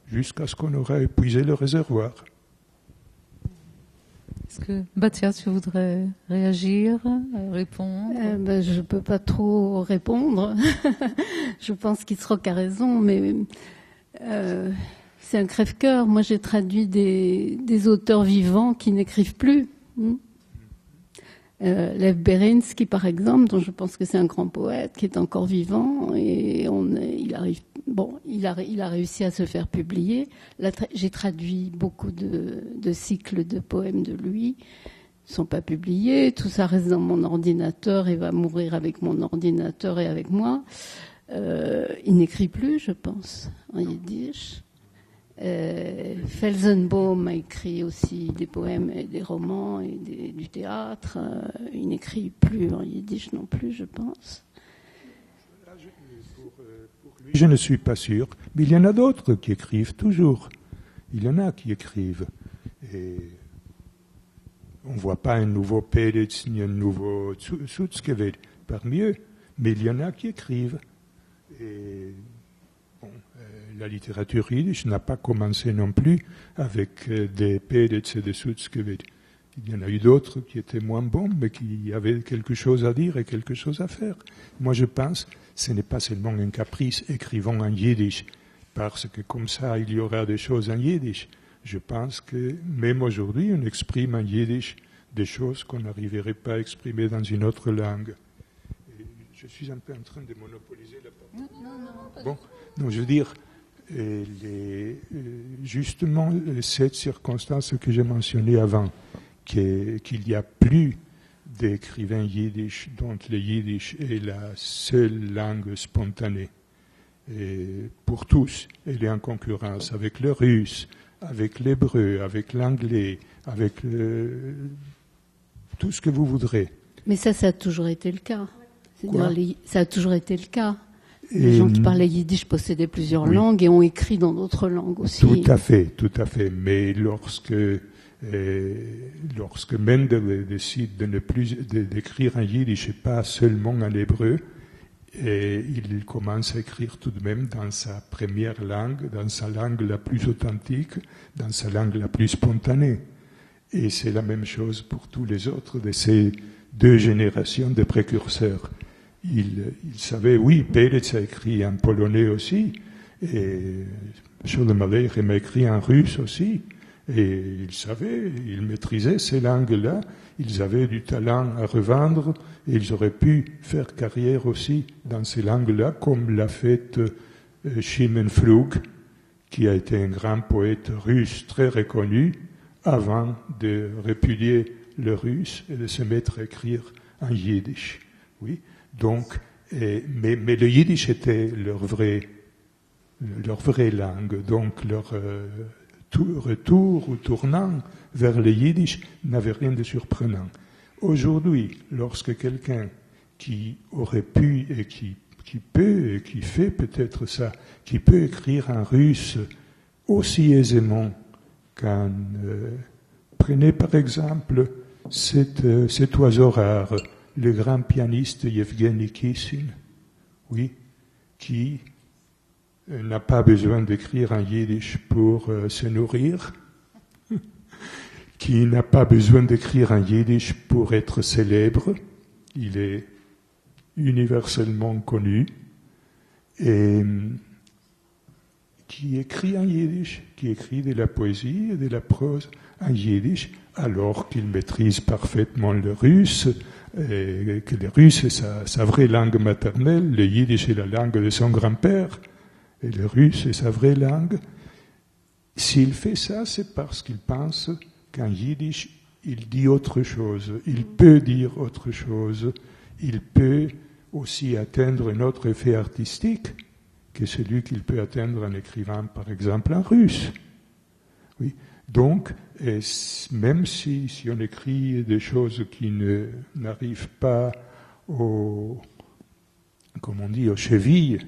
jusqu'à ce qu'on aura épuisé le réservoir.
Est-ce que, Batia, tu voudrais réagir, répondre?
Je ne peux pas trop répondre. Je pense qu'Isroc a raison, mais c'est un crève-cœur. Moi, j'ai traduit des auteurs vivants qui n'écrivent plus. Lev Berensky, par exemple, dont je pense que c'est un grand poète, qui est encore vivant, et il a réussi à se faire publier. J'ai traduit beaucoup de cycles de poèmes de lui, ils ne sont pas publiés, tout ça reste dans mon ordinateur et va mourir avec mon ordinateur et avec moi. Il n'écrit plus, je pense, en yiddish. Felsenbaum a écrit aussi des poèmes et des romans et du théâtre. Il n'écrit plus en yiddish non plus, je pense.
Pour lui, je ne suis pas sûr, mais il y en a d'autres qui écrivent toujours. Il y en a qui écrivent. Et on ne voit pas un nouveau Peretz ni un nouveau Sutzkever parmi eux, mais il y en a qui écrivent. Et la littérature yiddish n'a pas commencé non plus avec des Peretz et des Sutzkever. Il y en a eu d'autres qui étaient moins bons, mais qui avaient quelque chose à dire et quelque chose à faire. Moi, je pense que ce n'est pas seulement un caprice, écrivons en yiddish, parce que comme ça, il y aura des choses en yiddish. Je pense que même aujourd'hui, on exprime en yiddish des choses qu'on n'arriverait pas à exprimer dans une autre langue. Et je suis un peu en train de monopoliser la parole. Bon, donc je veux dire, justement, cette circonstance que j'ai mentionnée avant, qu'il n'y a plus d'écrivains yiddish dont le yiddish est la seule langue spontanée. Et pour tous, elle est en concurrence avec le russe, avec l'hébreu, avec l'anglais, avec tout ce que vous voudrez.
Mais ça a toujours été le cas. Ça a toujours été le cas. Les gens qui parlaient yiddish possédaient plusieurs langues et ont écrit dans d'autres langues aussi.
Tout à fait. Mais lorsque Et lorsque Mendel décide de ne plus d'écrire en yiddish et pas seulement en hébreu, et il commence à écrire tout de même dans sa première langue, dans sa langue la plus authentique, dans sa langue la plus spontanée. Et c'est la même chose pour tous les autres de ces deux générations de précurseurs. Il savait, oui, Pérez a écrit en polonais aussi, et Schodemaley m'a écrit en russe aussi, et il savait, il maîtrisait ces langues-là, ils avaient du talent à revendre, et ils auraient pu faire carrière aussi dans ces langues-là, comme l'a fait Shimon Flug, qui a été un grand poète russe très reconnu, avant de répudier le russe et de se mettre à écrire en yiddish. Oui. Donc, mais le yiddish était leur vraie langue. Donc, leur retour ou tournant vers le yiddish n'avait rien de surprenant. Aujourd'hui, lorsque quelqu'un qui aurait pu et qui peut et qui fait peut-être ça, qui peut écrire en russe aussi aisément qu'en... prenez par exemple cet oiseau rare, le grand pianiste Yevgeny Kissin, oui, qui n'a pas besoin d'écrire en yiddish pour se nourrir, qui n'a pas besoin d'écrire en yiddish pour être célèbre, il est universellement connu, et qui écrit en yiddish, qui écrit de la poésie et de la prose en yiddish, alors qu'il maîtrise parfaitement le russe, et que le russe est sa vraie langue maternelle, le yiddish est la langue de son grand-père, et le russe est sa vraie langue. S'il fait ça, c'est parce qu'il pense qu'en yiddish, il dit autre chose, il peut dire autre chose, il peut aussi atteindre un autre effet artistique que celui qu'il peut atteindre en écrivant, par exemple, en russe. Oui. Donc, même si on écrit des choses qui n'arrivent pas aux chevilles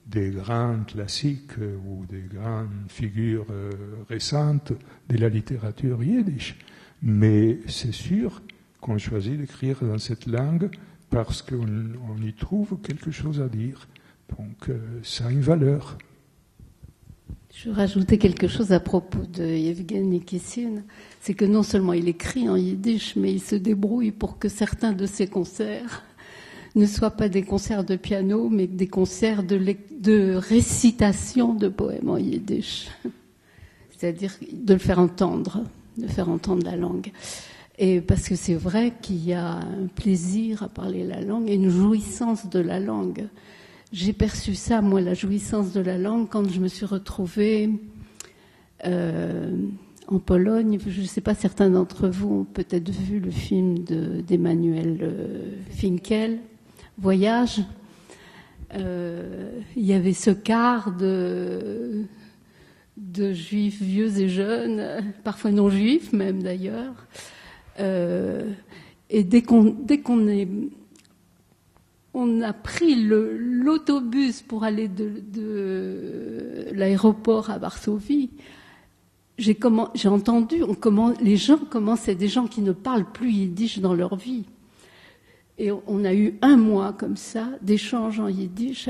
des grands classiques ou des grandes figures récentes de la littérature yiddish, mais c'est sûr qu'on choisit d'écrire dans cette langue parce qu'on y trouve quelque chose à dire. Donc, ça a une valeur.
Je rajoutais quelque chose à propos de Yevgeny Kissin, c'est que non seulement il écrit en yiddish, mais il se débrouille pour que certains de ses concerts ne soient pas des concerts de piano, mais des concerts de récitation de poèmes en yiddish. C'est-à-dire de faire entendre la langue. Et parce que c'est vrai qu'il y a un plaisir à parler la langue et une jouissance de la langue. J'ai perçu ça, moi, la jouissance de la langue, quand je me suis retrouvée en Pologne. Je ne sais pas, certains d'entre vous ont peut-être vu le film d'Emmanuel Finkel, Voyage. Il y avait ce quart de juifs vieux et jeunes, parfois non juifs même d'ailleurs. Et dès on a pris l'autobus pour aller de l'aéroport à Varsovie, j'ai entendu, les gens commençaient, des gens qui ne parlent plus yiddish dans leur vie. Et on a eu 1 mois comme ça, d'échanges en yiddish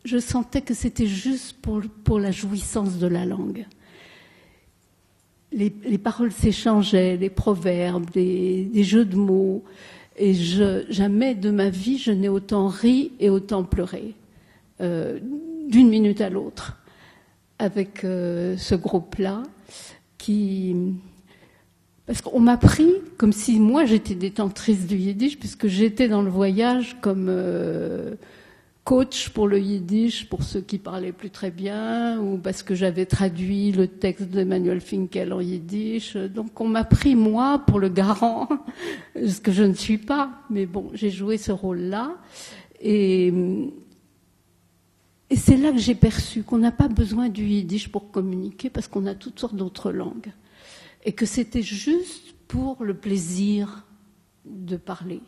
je sentais que c'était juste pour la jouissance de la langue. Les paroles s'échangeaient, les proverbes, des jeux de mots. Et jamais de ma vie, je n'ai autant ri et autant pleuré, d'une minute à l'autre, avec ce groupe-là, parce qu'on m'a pris comme si moi j'étais détentrice du yiddish, puisque j'étais dans le voyage comme coach pour le yiddish, pour ceux qui parlaient plus très bien, ou parce que j'avais traduit le texte d'Emmanuel Finkel en yiddish. Donc on m'a pris, moi, pour le garant, ce que je ne suis pas. Mais bon, j'ai joué ce rôle-là. Et c'est là que j'ai perçu qu'on n'a pas besoin du yiddish pour communiquer, parce qu'on a toutes sortes d'autres langues. Et que c'était juste pour le plaisir de parler,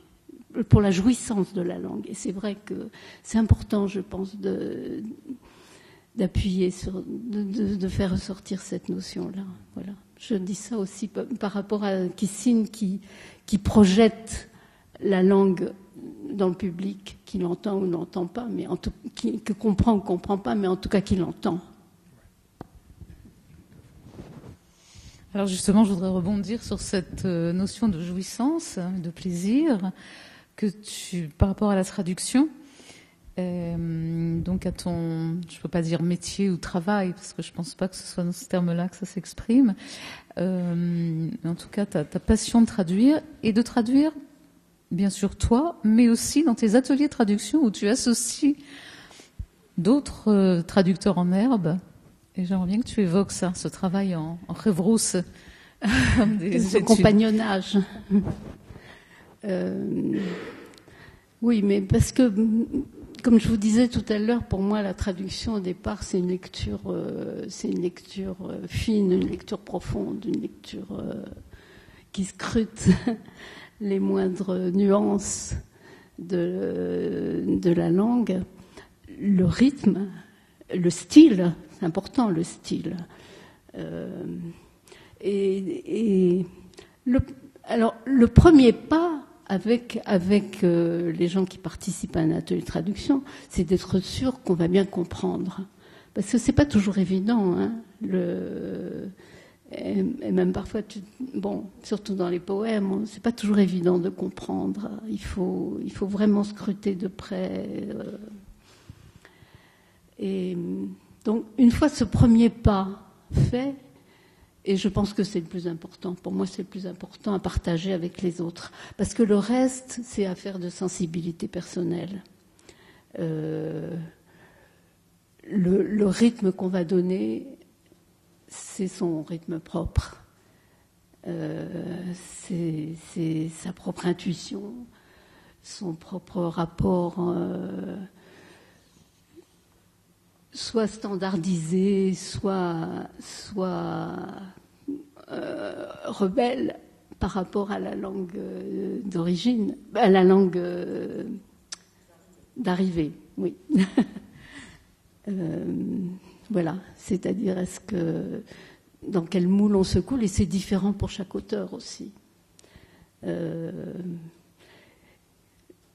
pour la jouissance de la langue. Et c'est vrai que c'est important, je pense, d'appuyer de faire ressortir cette notion-là. Voilà. Je dis ça aussi par rapport à Kissine qui projette la langue dans le public, qui l'entend ou n'entend pas, mais qui comprend ou comprend pas, mais en tout cas qui l'entend.
Alors justement, je voudrais rebondir sur cette notion de jouissance, de plaisir, par rapport à la traduction, donc à ton, je peux pas dire métier ou travail, parce que je pense pas que ce soit dans ce terme-là que ça s'exprime, mais en tout cas ta passion de traduire, et de traduire, bien sûr toi, mais aussi dans tes ateliers de traduction où tu associes d'autres traducteurs en herbe. Et j'aimerais bien que tu évoques ça, ce travail en rêve-rousse.
Ce compagnonnage. Oui, mais parce que, comme je vous disais tout à l'heure, pour moi, la traduction, au départ, c'est une lecture fine, une lecture profonde, une lecture qui scrute les moindres nuances de la langue. Le rythme, le style, c'est important, le style. Alors, le premier pas avec les gens qui participent à un atelier de traduction, c'est d'être sûr qu'on va bien comprendre. Parce que c'est pas toujours évident, hein, et même parfois, surtout dans les poèmes, c'est pas toujours évident de comprendre. Il faut vraiment scruter de près. Et donc, une fois ce premier pas fait, et je pense que c'est le plus important, pour moi c'est le plus important à partager avec les autres, parce que le reste, c'est affaire de sensibilité personnelle. Le rythme qu'on va donner, c'est son rythme propre. C'est sa propre intuition, son propre rapport... soit standardisé, soit rebelle par rapport à la langue d'origine, à la langue d'arrivée, oui. Voilà, c'est-à-dire dans quel moule on se coule, et c'est différent pour chaque auteur aussi.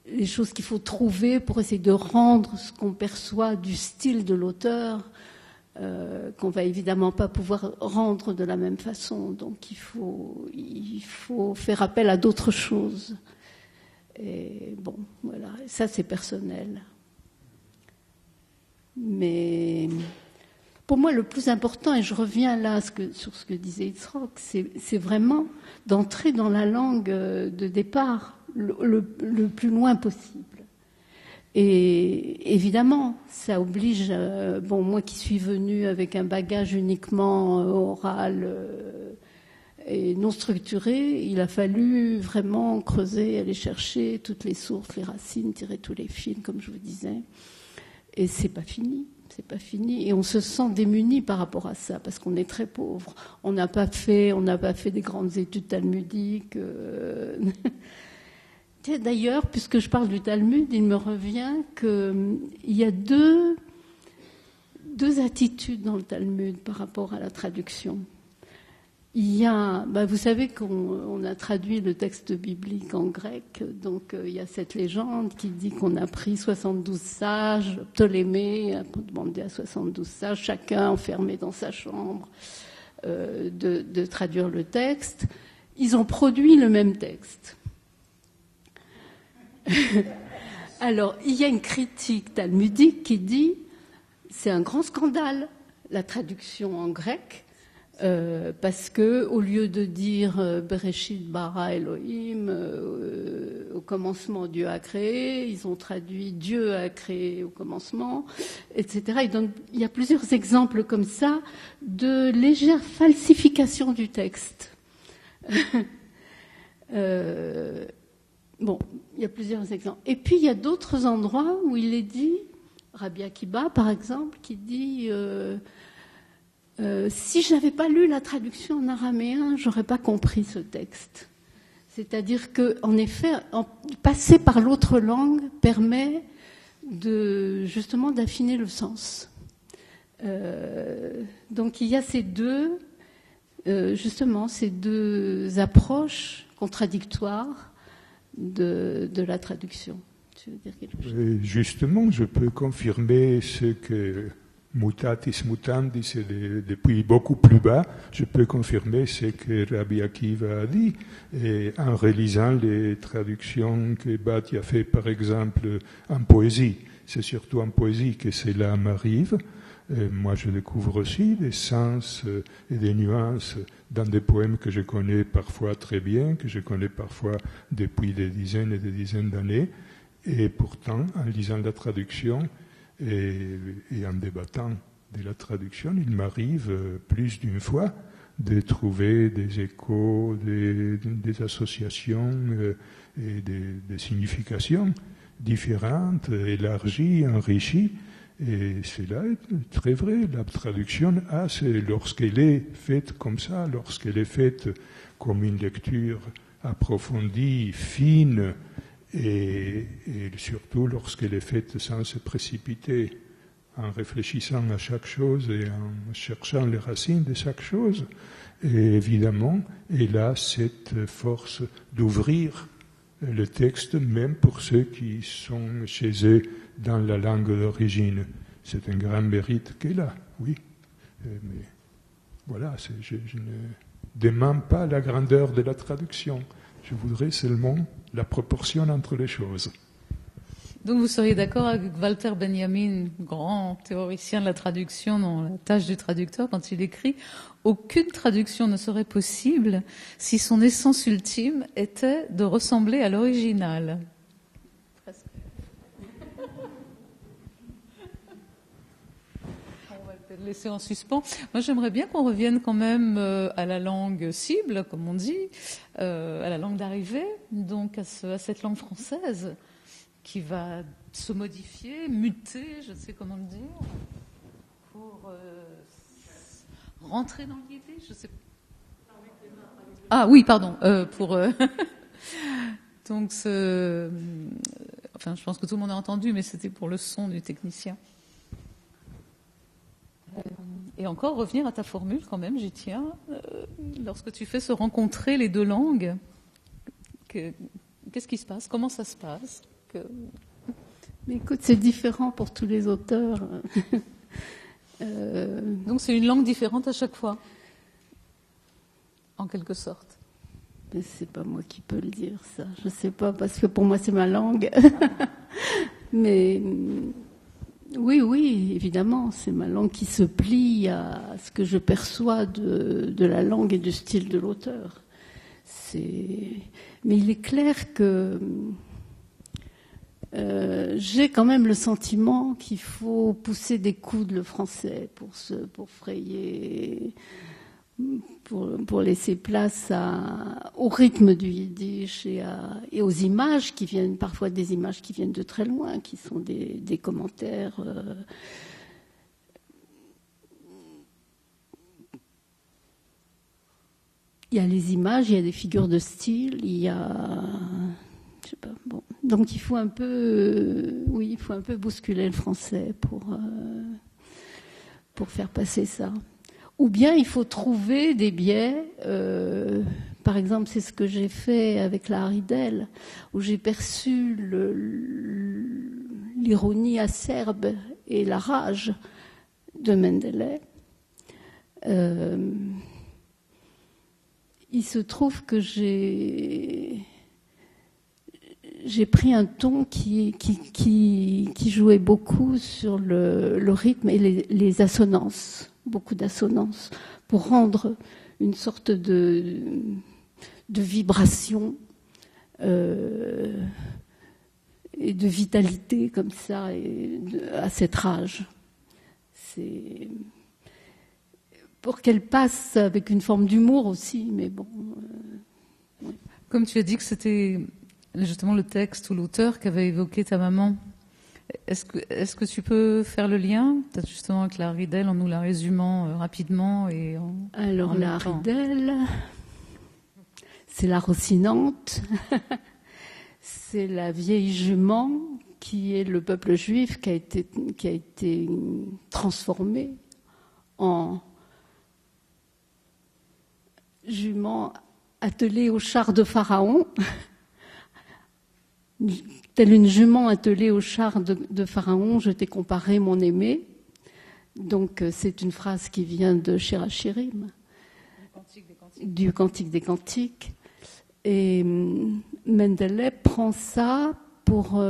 Les choses qu'il faut trouver pour essayer de rendre ce qu'on perçoit du style de l'auteur, qu'on va évidemment pas pouvoir rendre de la même façon. Donc il faut faire appel à d'autres choses. Et bon, voilà, et ça c'est personnel. Mais pour moi, le plus important, et je reviens là sur ce que disait Itzrock, c'est vraiment d'entrer dans la langue de départ le plus loin possible. Et évidemment, ça oblige, moi qui suis venue avec un bagage uniquement oral et non structuré, il a fallu vraiment creuser, aller chercher toutes les sources, les racines, tirer tous les fils, comme je vous disais. Et c'est pas fini. C'est pas fini, et on se sent démuni par rapport à ça, parce qu'on est très pauvre. On n'a pas fait des grandes études talmudiques. D'ailleurs, puisque je parle du Talmud, il me revient qu'il y a deux attitudes dans le Talmud par rapport à la traduction. Il y a, vous savez qu'on a traduit le texte biblique en grec, donc il y a cette légende qui dit qu'on a pris 72 sages, Ptolémée a demandé à 72 sages, chacun enfermé dans sa chambre, de traduire le texte. Ils ont produit le même texte. Alors, il y a une critique talmudique qui dit c'est un grand scandale, la traduction en grec, parce que au lieu de dire Bereshit bara Elohim, au commencement Dieu a créé, ils ont traduit Dieu a créé au commencement, etc. Il y a plusieurs exemples comme ça de légère falsification du texte. Il y a plusieurs exemples. Et puis il y a d'autres endroits où il est dit, Rabbi Akiba par exemple, qui dit si je n'avais pas lu la traduction en araméen, j'aurais pas compris ce texte. C'est-à-dire que, en effet, passer par l'autre langue permet justement d'affiner le sens. Donc il y a ces deux justement ces deux approches contradictoires de la traduction. Tu veux dire quelque chose ?
Justement, je peux confirmer ce que mutatis mutandis et depuis beaucoup plus bas, je peux confirmer ce que Rabbi Akiva a dit. Et en relisant les traductions que Bati a fait, par exemple, en poésie, c'est surtout en poésie que cela m'arrive. Moi, je découvre aussi des sens et des nuances dans des poèmes que je connais parfois très bien, que je connais parfois depuis des dizaines et des dizaines d'années. Et pourtant, en lisant la traduction et en débattant de la traduction, il m'arrive plus d'une fois de trouver des échos, des associations et des significations différentes, élargies, enrichies. Et cela est très vrai. La traduction lorsqu'elle est faite comme ça, lorsqu'elle est faite comme une lecture approfondie, fine, et surtout lorsqu'elle est faite sans se précipiter, en réfléchissant à chaque chose et en cherchant les racines de chaque chose, et évidemment, elle a cette force d'ouvrir le texte, même pour ceux qui sont chez eux dans la langue d'origine. C'est un grand mérite qu'elle a, oui. Mais voilà, je ne demande pas la grandeur de la traduction. Je voudrais seulement la proportion entre les choses.
Donc vous seriez d'accord avec Walter Benjamin, grand théoricien de la traduction dans la tâche du traducteur, quand il écrit « Aucune traduction ne serait possible si son essence ultime était de ressembler à l'original ». Presque. On va peut-être laisser en suspens. Moi, j'aimerais bien qu'on revienne quand même à la langue cible, comme on dit, à la langue d'arrivée, donc à cette langue française, qui va se modifier, muter, je ne sais comment le dire, pour rentrer dans l'idée, je sais pas. Ah oui, pardon, pour donc enfin, je pense que tout le monde a entendu, mais c'était pour le son du technicien. Et encore revenir à ta formule quand même, j'y tiens. Lorsque tu fais se rencontrer les deux langues, qu'est-ce qui se passe ? Comment ça se passe ?
Mais écoute, c'est différent pour tous les auteurs.
Donc c'est une langue différente à chaque fois, en quelque sorte.
Mais c'est pas moi qui peux le dire, ça. Je sais pas, parce que pour moi c'est ma langue. Mais oui, évidemment, c'est ma langue qui se plie à ce que je perçois de la langue et du style de l'auteur. Mais il est clair que j'ai quand même le sentiment qu'il faut pousser des coudes le français pour frayer, pour laisser place au rythme du yiddish et aux images qui viennent, parfois des images qui viennent de très loin, qui sont des commentaires. Il y a les images, il y a des figures de style, il y a... Je sais pas, bon. Donc il faut un peu bousculer le français pour faire passer ça. Ou bien il faut trouver des biais. Par exemple, c'est ce que j'ai fait avec la Haridel, où j'ai perçu l'ironie acerbe et la rage de Mendeley. Il se trouve que j'ai pris un ton qui jouait beaucoup sur le rythme et les assonances, beaucoup d'assonances, pour rendre une sorte de vibration et de vitalité comme ça à cette rage. C'est pour qu'elle passe avec une forme d'humour aussi, mais bon. Ouais.
Comme tu as dit que c'était justement le texte ou l'auteur qu'avait évoqué ta maman. Est-ce que tu peux faire le lien, peut-être justement avec la Haridel, en nous la résumant rapidement et
Alors
en
la Haridel, c'est la Rocinante, c'est la vieille jument qui est le peuple juif qui a été transformé en jument attelée au char de Pharaon. Telle une jument attelée au char de Pharaon, je t'ai comparé mon aimé. Donc c'est une phrase qui vient de Shirachirim, du Cantique des Cantiques. Et Mendele prend ça pour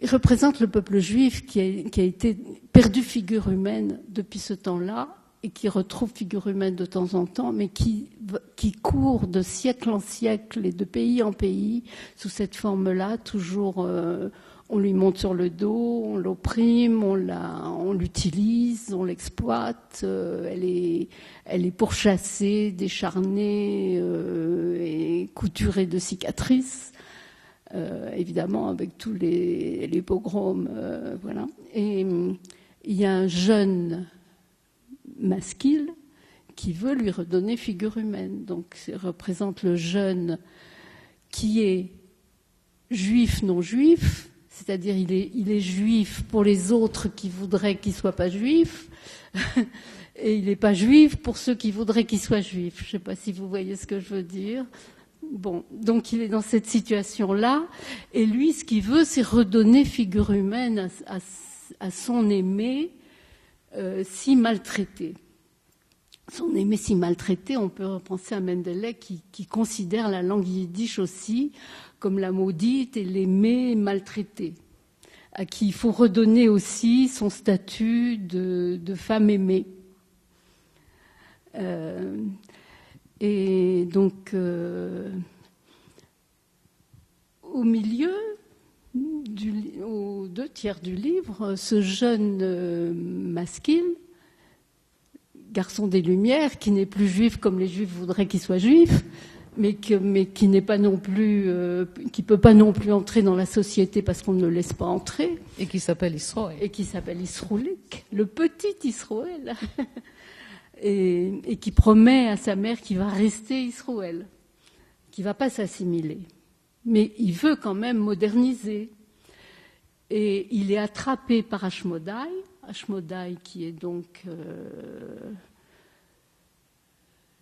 il représente le peuple juif qui a été perdu figure humaine depuis ce temps-là et qui retrouve figure humaine de temps en temps, mais qui court de siècle en siècle et de pays en pays sous cette forme-là. Toujours, on lui monte sur le dos, on l'opprime, on l'utilise, on l'exploite. Elle est pourchassée, décharnée et couturée de cicatrices. Évidemment avec tous les pogroms, voilà. Et il y a un jeune masquille qui veut lui redonner figure humaine. Donc, ça représente le jeune qui est juif, non juif, c'est-à-dire il est juif pour les autres qui voudraient qu'il soit pas juif, et il n'est pas juif pour ceux qui voudraient qu'il soit juif. Je ne sais pas si vous voyez ce que je veux dire. Bon, donc il est dans cette situation-là, et lui, ce qu'il veut, c'est redonner figure humaine à son aimé si maltraité. Son aimé si maltraité, on peut repenser à Mendele qui considère la langue yiddish aussi comme la maudite et l'aimé maltraité, à qui il faut redonner aussi son statut de femme aimée. Et donc, au milieu, aux 2/3 du livre, ce jeune masquille, garçon des Lumières, qui n'est plus juif comme les Juifs voudraient qu'il soit juif, mais qui n'est pas non plus, qui peut pas non plus entrer dans la société parce qu'on ne le laisse pas entrer.
Et qui s'appelle Israël.
Et qui s'appelle Isroulik, le petit Israël. Et qui promet à sa mère qu'il va rester Israël, qu'il va pas s'assimiler. Mais il veut quand même moderniser. Et il est attrapé par Ashmodai qui est donc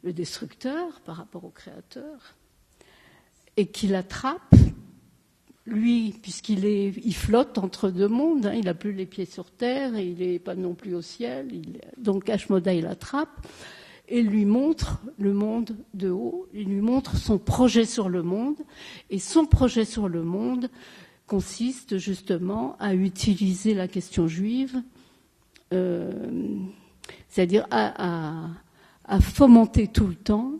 le destructeur par rapport au créateur, et qui l'attrape, lui, puisqu'il flotte entre deux mondes, hein, il n'a plus les pieds sur terre, et il n'est pas non plus au ciel, donc Ashmodai l'attrape, et lui montre le monde de haut, il lui montre son projet sur le monde, et son projet sur le monde consiste justement à utiliser la question juive, c'est-à-dire à fomenter tout le temps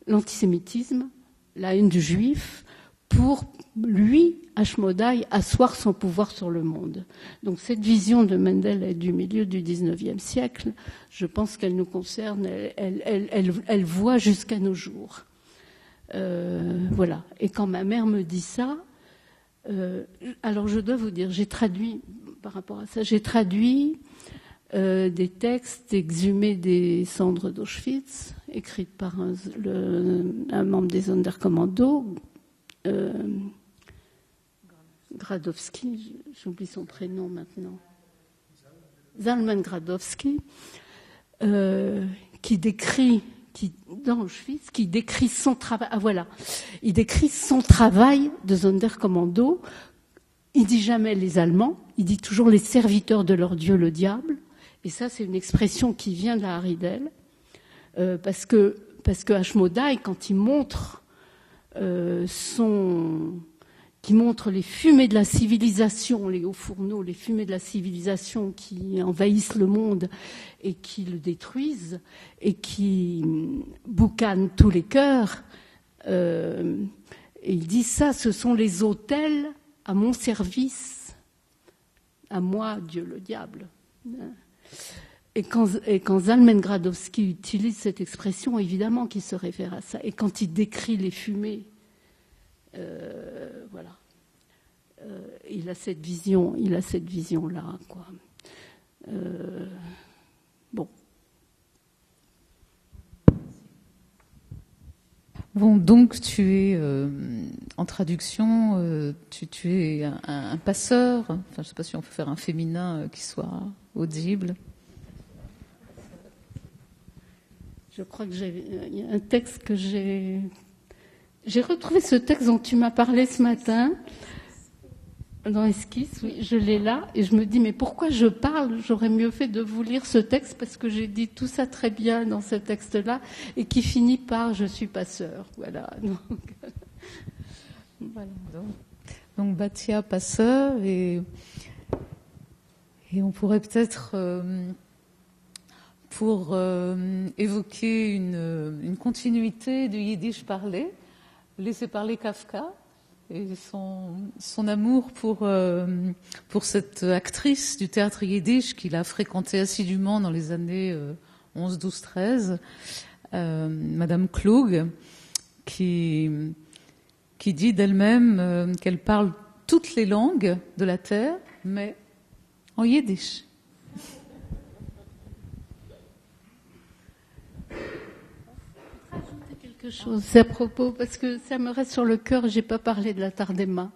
l'antisémitisme, la haine du juif, pour lui, Ashmodai, asseoir son pouvoir sur le monde. Donc cette vision de Mendel est du milieu du XIXe siècle, je pense qu'elle nous concerne, elle voit jusqu'à nos jours. Voilà. Et quand ma mère me dit ça, alors je dois vous dire, j'ai traduit, par rapport à ça, des textes exhumés des cendres d'Auschwitz, écrites par un membre des Sonderkommando, Gradowski, j'oublie son prénom maintenant, Zalman Gradowski, qui décrit son travail. Ah voilà, il décrit son travail de Sonderkommando. Il dit jamais les Allemands, il dit toujours les serviteurs de leur Dieu, le diable. Et ça, c'est une expression qui vient de la Haridel, parce que Ashmodai, quand il montre qui montre les fumées de la civilisation, les hauts fourneaux, les fumées de la civilisation qui envahissent le monde et qui le détruisent et qui boucanent tous les cœurs. Et il dit ça, ce sont les autels à mon service, à moi, Dieu le diable. Et quand Zalman Gradowski utilise cette expression, évidemment qu'il se réfère à ça. Et quand il décrit les fumées, voilà, il a cette vision-là, quoi. Bon.
Bon, donc tu es en traduction, tu es un passeur. Enfin, je ne sais pas si on peut faire un féminin qui soit audible.
Je crois que il y a un texte que j'ai retrouvé ce texte dont tu m'as parlé ce matin. Dans Esquisse, oui, je l'ai là, et je me dis, mais pourquoi je parle? J'aurais mieux fait de vous lire ce texte, parce que j'ai dit tout ça très bien dans ce texte-là, et qui finit par « je suis passeur ». Voilà.
Voilà. Donc Batia, passeur, et on pourrait peut-être, pour évoquer une continuité du yiddish parlé, laisser parler Kafka, et son amour pour cette actrice du théâtre yiddish qu'il a fréquenté assidûment dans les années 11, 12, 13, Madame Klug, qui dit d'elle-même qu'elle parle toutes les langues de la terre, mais en yiddish.
Chose. C'est à propos, parce que ça me reste sur le cœur, j'ai pas parlé de la Tardema.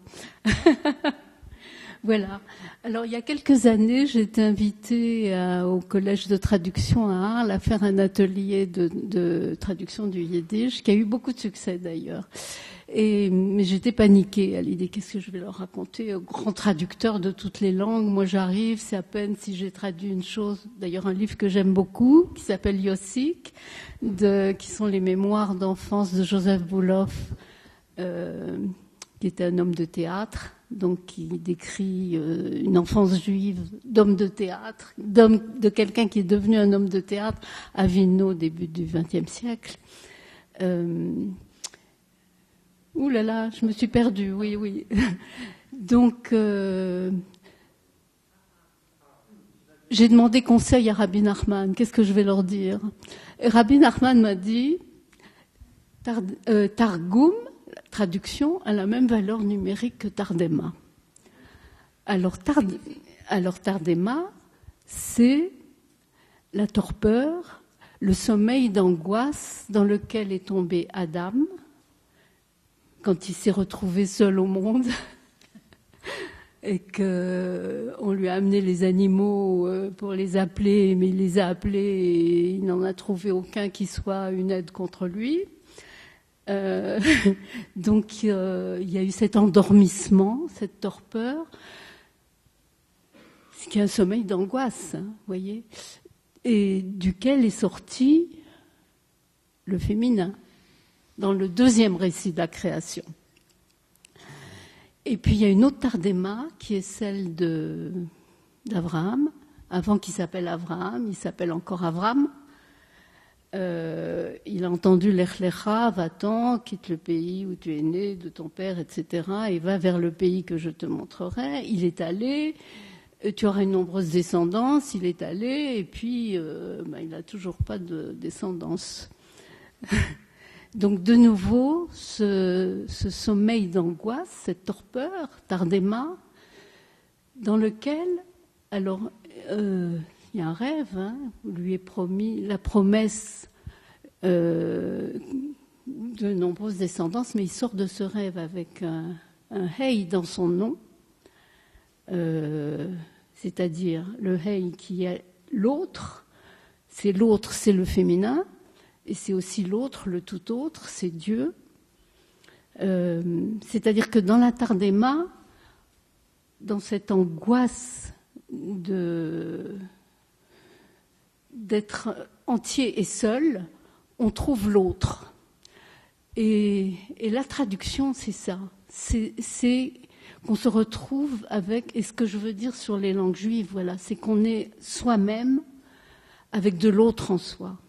Voilà. Alors, il y a quelques années, j'ai été invitée au collège de traduction à Arles à faire un atelier de traduction du yiddish, qui a eu beaucoup de succès d'ailleurs. Mais j'étais paniquée à l'idée, qu'est-ce que je vais leur raconter aux grands traducteurs de toutes les langues? Moi, j'arrive, c'est à peine si j'ai traduit une chose, d'ailleurs un livre que j'aime beaucoup, qui s'appelle Yossik, qui sont les mémoires d'enfance de Joseph Bouloff, qui était un homme de théâtre, donc qui décrit une enfance juive d'homme de théâtre, de quelqu'un qui est devenu un homme de théâtre à Vilno au début du XXe siècle. Ouh là là, je me suis perdue, oui. Donc, j'ai demandé conseil à Rabbi Nachman. Qu'est-ce que je vais leur dire? Et Rabbi Nachman m'a dit, Targum, la traduction, a la même valeur numérique que Tardema. Alors Tardema, c'est la torpeur, le sommeil d'angoisse dans lequel est tombé Adam quand il s'est retrouvé seul au monde et qu'on lui a amené les animaux pour les appeler, mais il les a appelés et il n'en a trouvé aucun qui soit une aide contre lui. Donc il y a eu cet endormissement, cette torpeur, ce qui est un sommeil d'angoisse, hein, voyez, et duquel est sorti le féminin dans le deuxième récit de la création. Et puis il y a une autre Tardema qui est celle d'Abraham. Avant qu'il s'appelle Abraham, il s'appelle encore Avram. Il a entendu Lech Lecha, va-t'en, quitte le pays où tu es né, de ton père, etc. et va vers le pays que je te montrerai. Il est allé, tu auras une nombreuse descendance, il est allé, et puis il n'a toujours pas de descendance. Donc de nouveau, ce sommeil d'angoisse, cette torpeur, Tardema, dans lequel, alors, il y a un rêve, hein, où lui est promis la promesse de nombreuses descendances, mais il sort de ce rêve avec un hey dans son nom, c'est-à-dire le hey qui est l'autre, c'est le féminin, et c'est aussi l'autre, le tout autre, c'est Dieu. C'est-à-dire que dans la Tardema, dans cette angoisse d'être entier et seul, on trouve l'autre. Et la traduction, c'est ça. C'est qu'on se retrouve avec, et ce que je veux dire sur les langues juives, voilà, c'est qu'on est soi-même avec de l'autre en soi.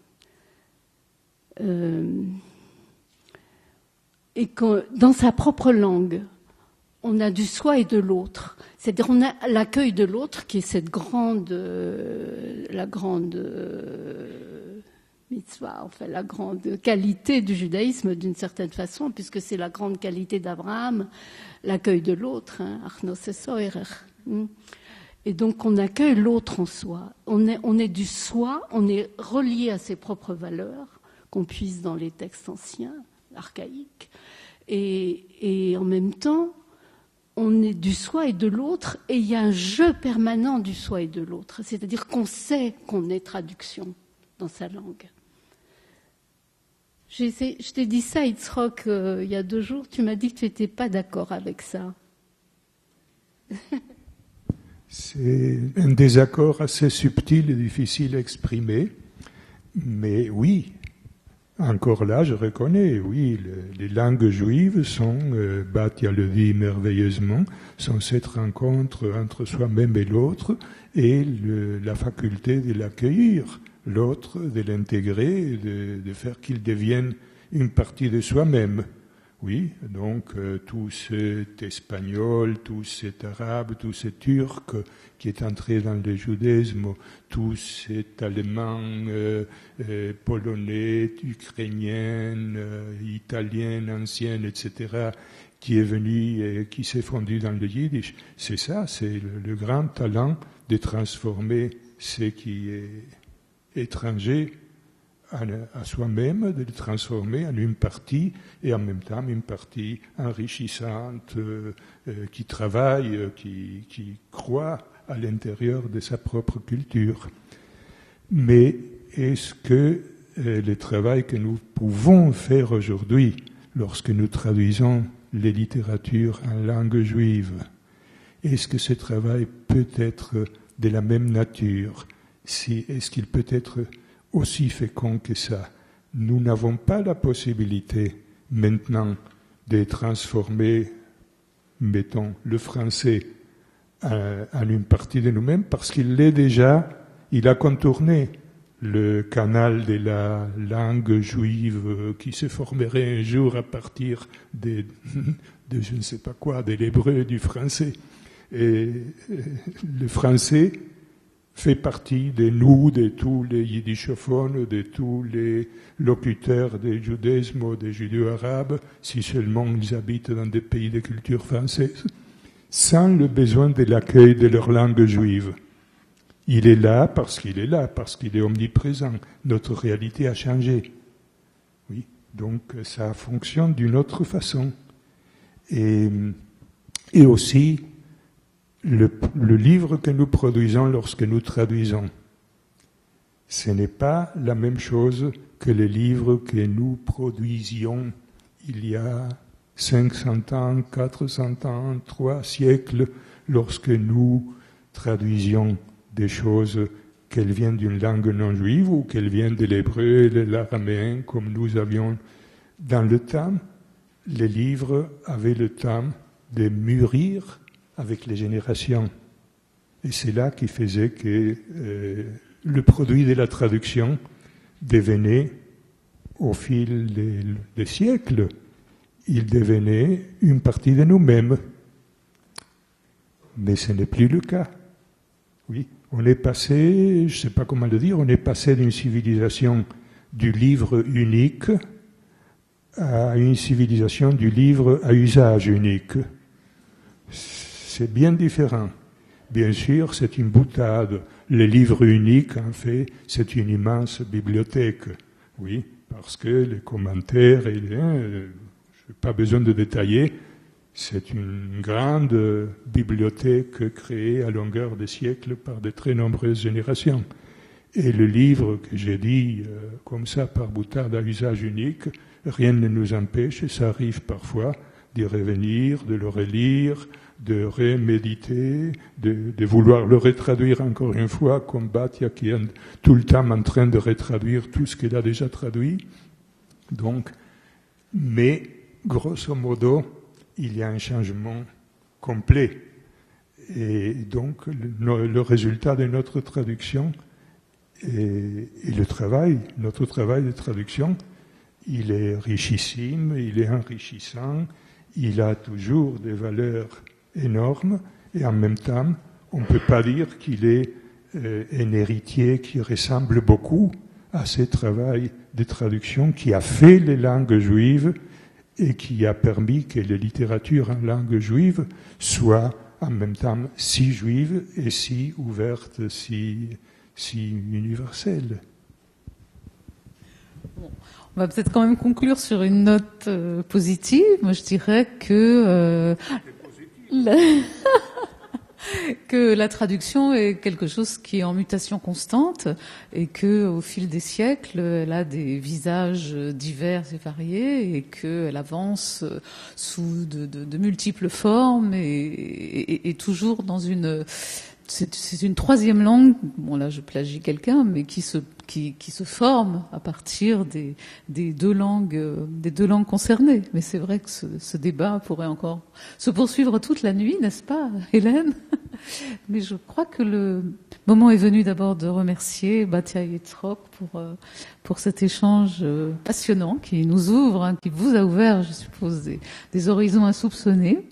Et que dans sa propre langue, on a du soi et de l'autre. C'est-à-dire on a l'accueil de l'autre qui est cette la grande mitzvah, enfin la grande qualité du judaïsme d'une certaine façon, puisque c'est la grande qualité d'Abraham, l'accueil de l'autre, hein, Achnos Esoerer. Et donc on accueille l'autre en soi. On est du soi, on est relié à ses propres valeurs, qu'on puise dans les textes anciens, archaïques, et en même temps, on est du soi et de l'autre, et il y a un jeu permanent du soi et de l'autre. C'est-à-dire qu'on sait qu'on est traduction dans sa langue. Je t'ai dit ça, Itzrock, il y a 2 jours. Tu m'as dit que tu n'étais pas d'accord avec ça.
C'est un désaccord assez subtil et difficile à exprimer, mais oui, encore là, je reconnais, oui, les langues juives sont, Batia le dit merveilleusement, sont cette rencontre entre soi-même et l'autre, et la faculté de l'accueillir, l'autre, de l'intégrer, de faire qu'il devienne une partie de soi-même. Oui, donc tout cet espagnol, tout cet arabe, tout cet turc qui est entré dans le judaïsme, tout cet allemand, polonais, ukrainien, italien, ancien, etc., qui est venu et qui s'est fondu dans le yiddish, c'est ça, c'est le grand talent de transformer ce qui est étranger à soi-même, de le transformer en une partie, et en même temps une partie enrichissante, qui travaille, qui croit à l'intérieur de sa propre culture. Mais est-ce que le travail que nous pouvons faire aujourd'hui, lorsque nous traduisons les littératures en langue juive, est-ce que ce travail peut être de la même nature? Est-ce qu'il peut être aussi fécond que ça? Nous n'avons pas la possibilité maintenant de transformer, mettons, le français en une partie de nous-mêmes parce qu'il l'est déjà, il a contourné le canal de la langue juive qui se formerait un jour à partir de je ne sais pas quoi, de l'hébreu et du français. Et le français fait partie de nous, de tous les yiddishophones, de tous les locuteurs des judaïsmes ou des judéo-arabes, si seulement ils habitent dans des pays de culture française, sans le besoin de l'accueil de leur langue juive. Il est là parce qu'il est omniprésent. Notre réalité a changé. Oui, donc ça fonctionne d'une autre façon. Et aussi, le livre que nous produisons lorsque nous traduisons, ce n'est pas la même chose que les livres que nous produisions il y a 500 ans, 400 ans, 3 siècles, lorsque nous traduisions des choses qu'elles viennent d'une langue non juive ou qu'elles viennent de l'hébreu et de l'araméen, comme nous avions dans le temps. Les livres avaient le temps de mûrir avec les générations. Et c'est là qui faisait que le produit de la traduction devenait, au fil des siècles, il devenait une partie de nous-mêmes. Mais ce n'est plus le cas. Oui, on est passé, je ne sais pas comment le dire, on est passé d'une civilisation du livre unique à une civilisation du livre à usage unique. C'est bien différent. Bien sûr, c'est une boutade. Les livres uniques, en fait, c'est une immense bibliothèque. Oui, parce que les commentaires, je n'ai pas besoin de détailler, c'est une grande bibliothèque créée à longueur de siècles par de très nombreuses générations. Et le livre que j'ai dit, comme ça, par boutade à usage unique, rien ne nous empêche, et ça arrive parfois, d'y revenir, de le relire, de reméditer, de vouloir le retraduire encore une fois, comme Batia qui est tout le temps en train de retraduire tout ce qu'il a déjà traduit. Donc, mais, grosso modo, il y a un changement complet. Et donc, le résultat de notre traduction et notre travail de traduction, il est richissime, il est enrichissant, il a toujours des valeurs énormes, et en même temps, on ne peut pas dire qu'il est un héritier qui ressemble beaucoup à ce travail de traduction qui a fait les langues juives et qui a permis que les littératures en langue juive soient en même temps si juives et si ouvertes, si universelles.
Bon. On va peut-être quand même conclure sur une note positive. Moi, je dirais que que la traduction est quelque chose qui est en mutation constante et que au fil des siècles, elle a des visages divers et variés et qu'elle avance sous de multiples formes et toujours dans une... C'est une troisième langue, bon là je plagie quelqu'un, mais qui se forme à partir des deux langues concernées. Mais c'est vrai que ce débat pourrait encore se poursuivre toute la nuit, n'est-ce pas, Hélène? Mais je crois que le moment est venu d'abord de remercier Batia Yetzrock pour cet échange passionnant qui nous ouvre, qui vous a ouvert, je suppose, des horizons insoupçonnés.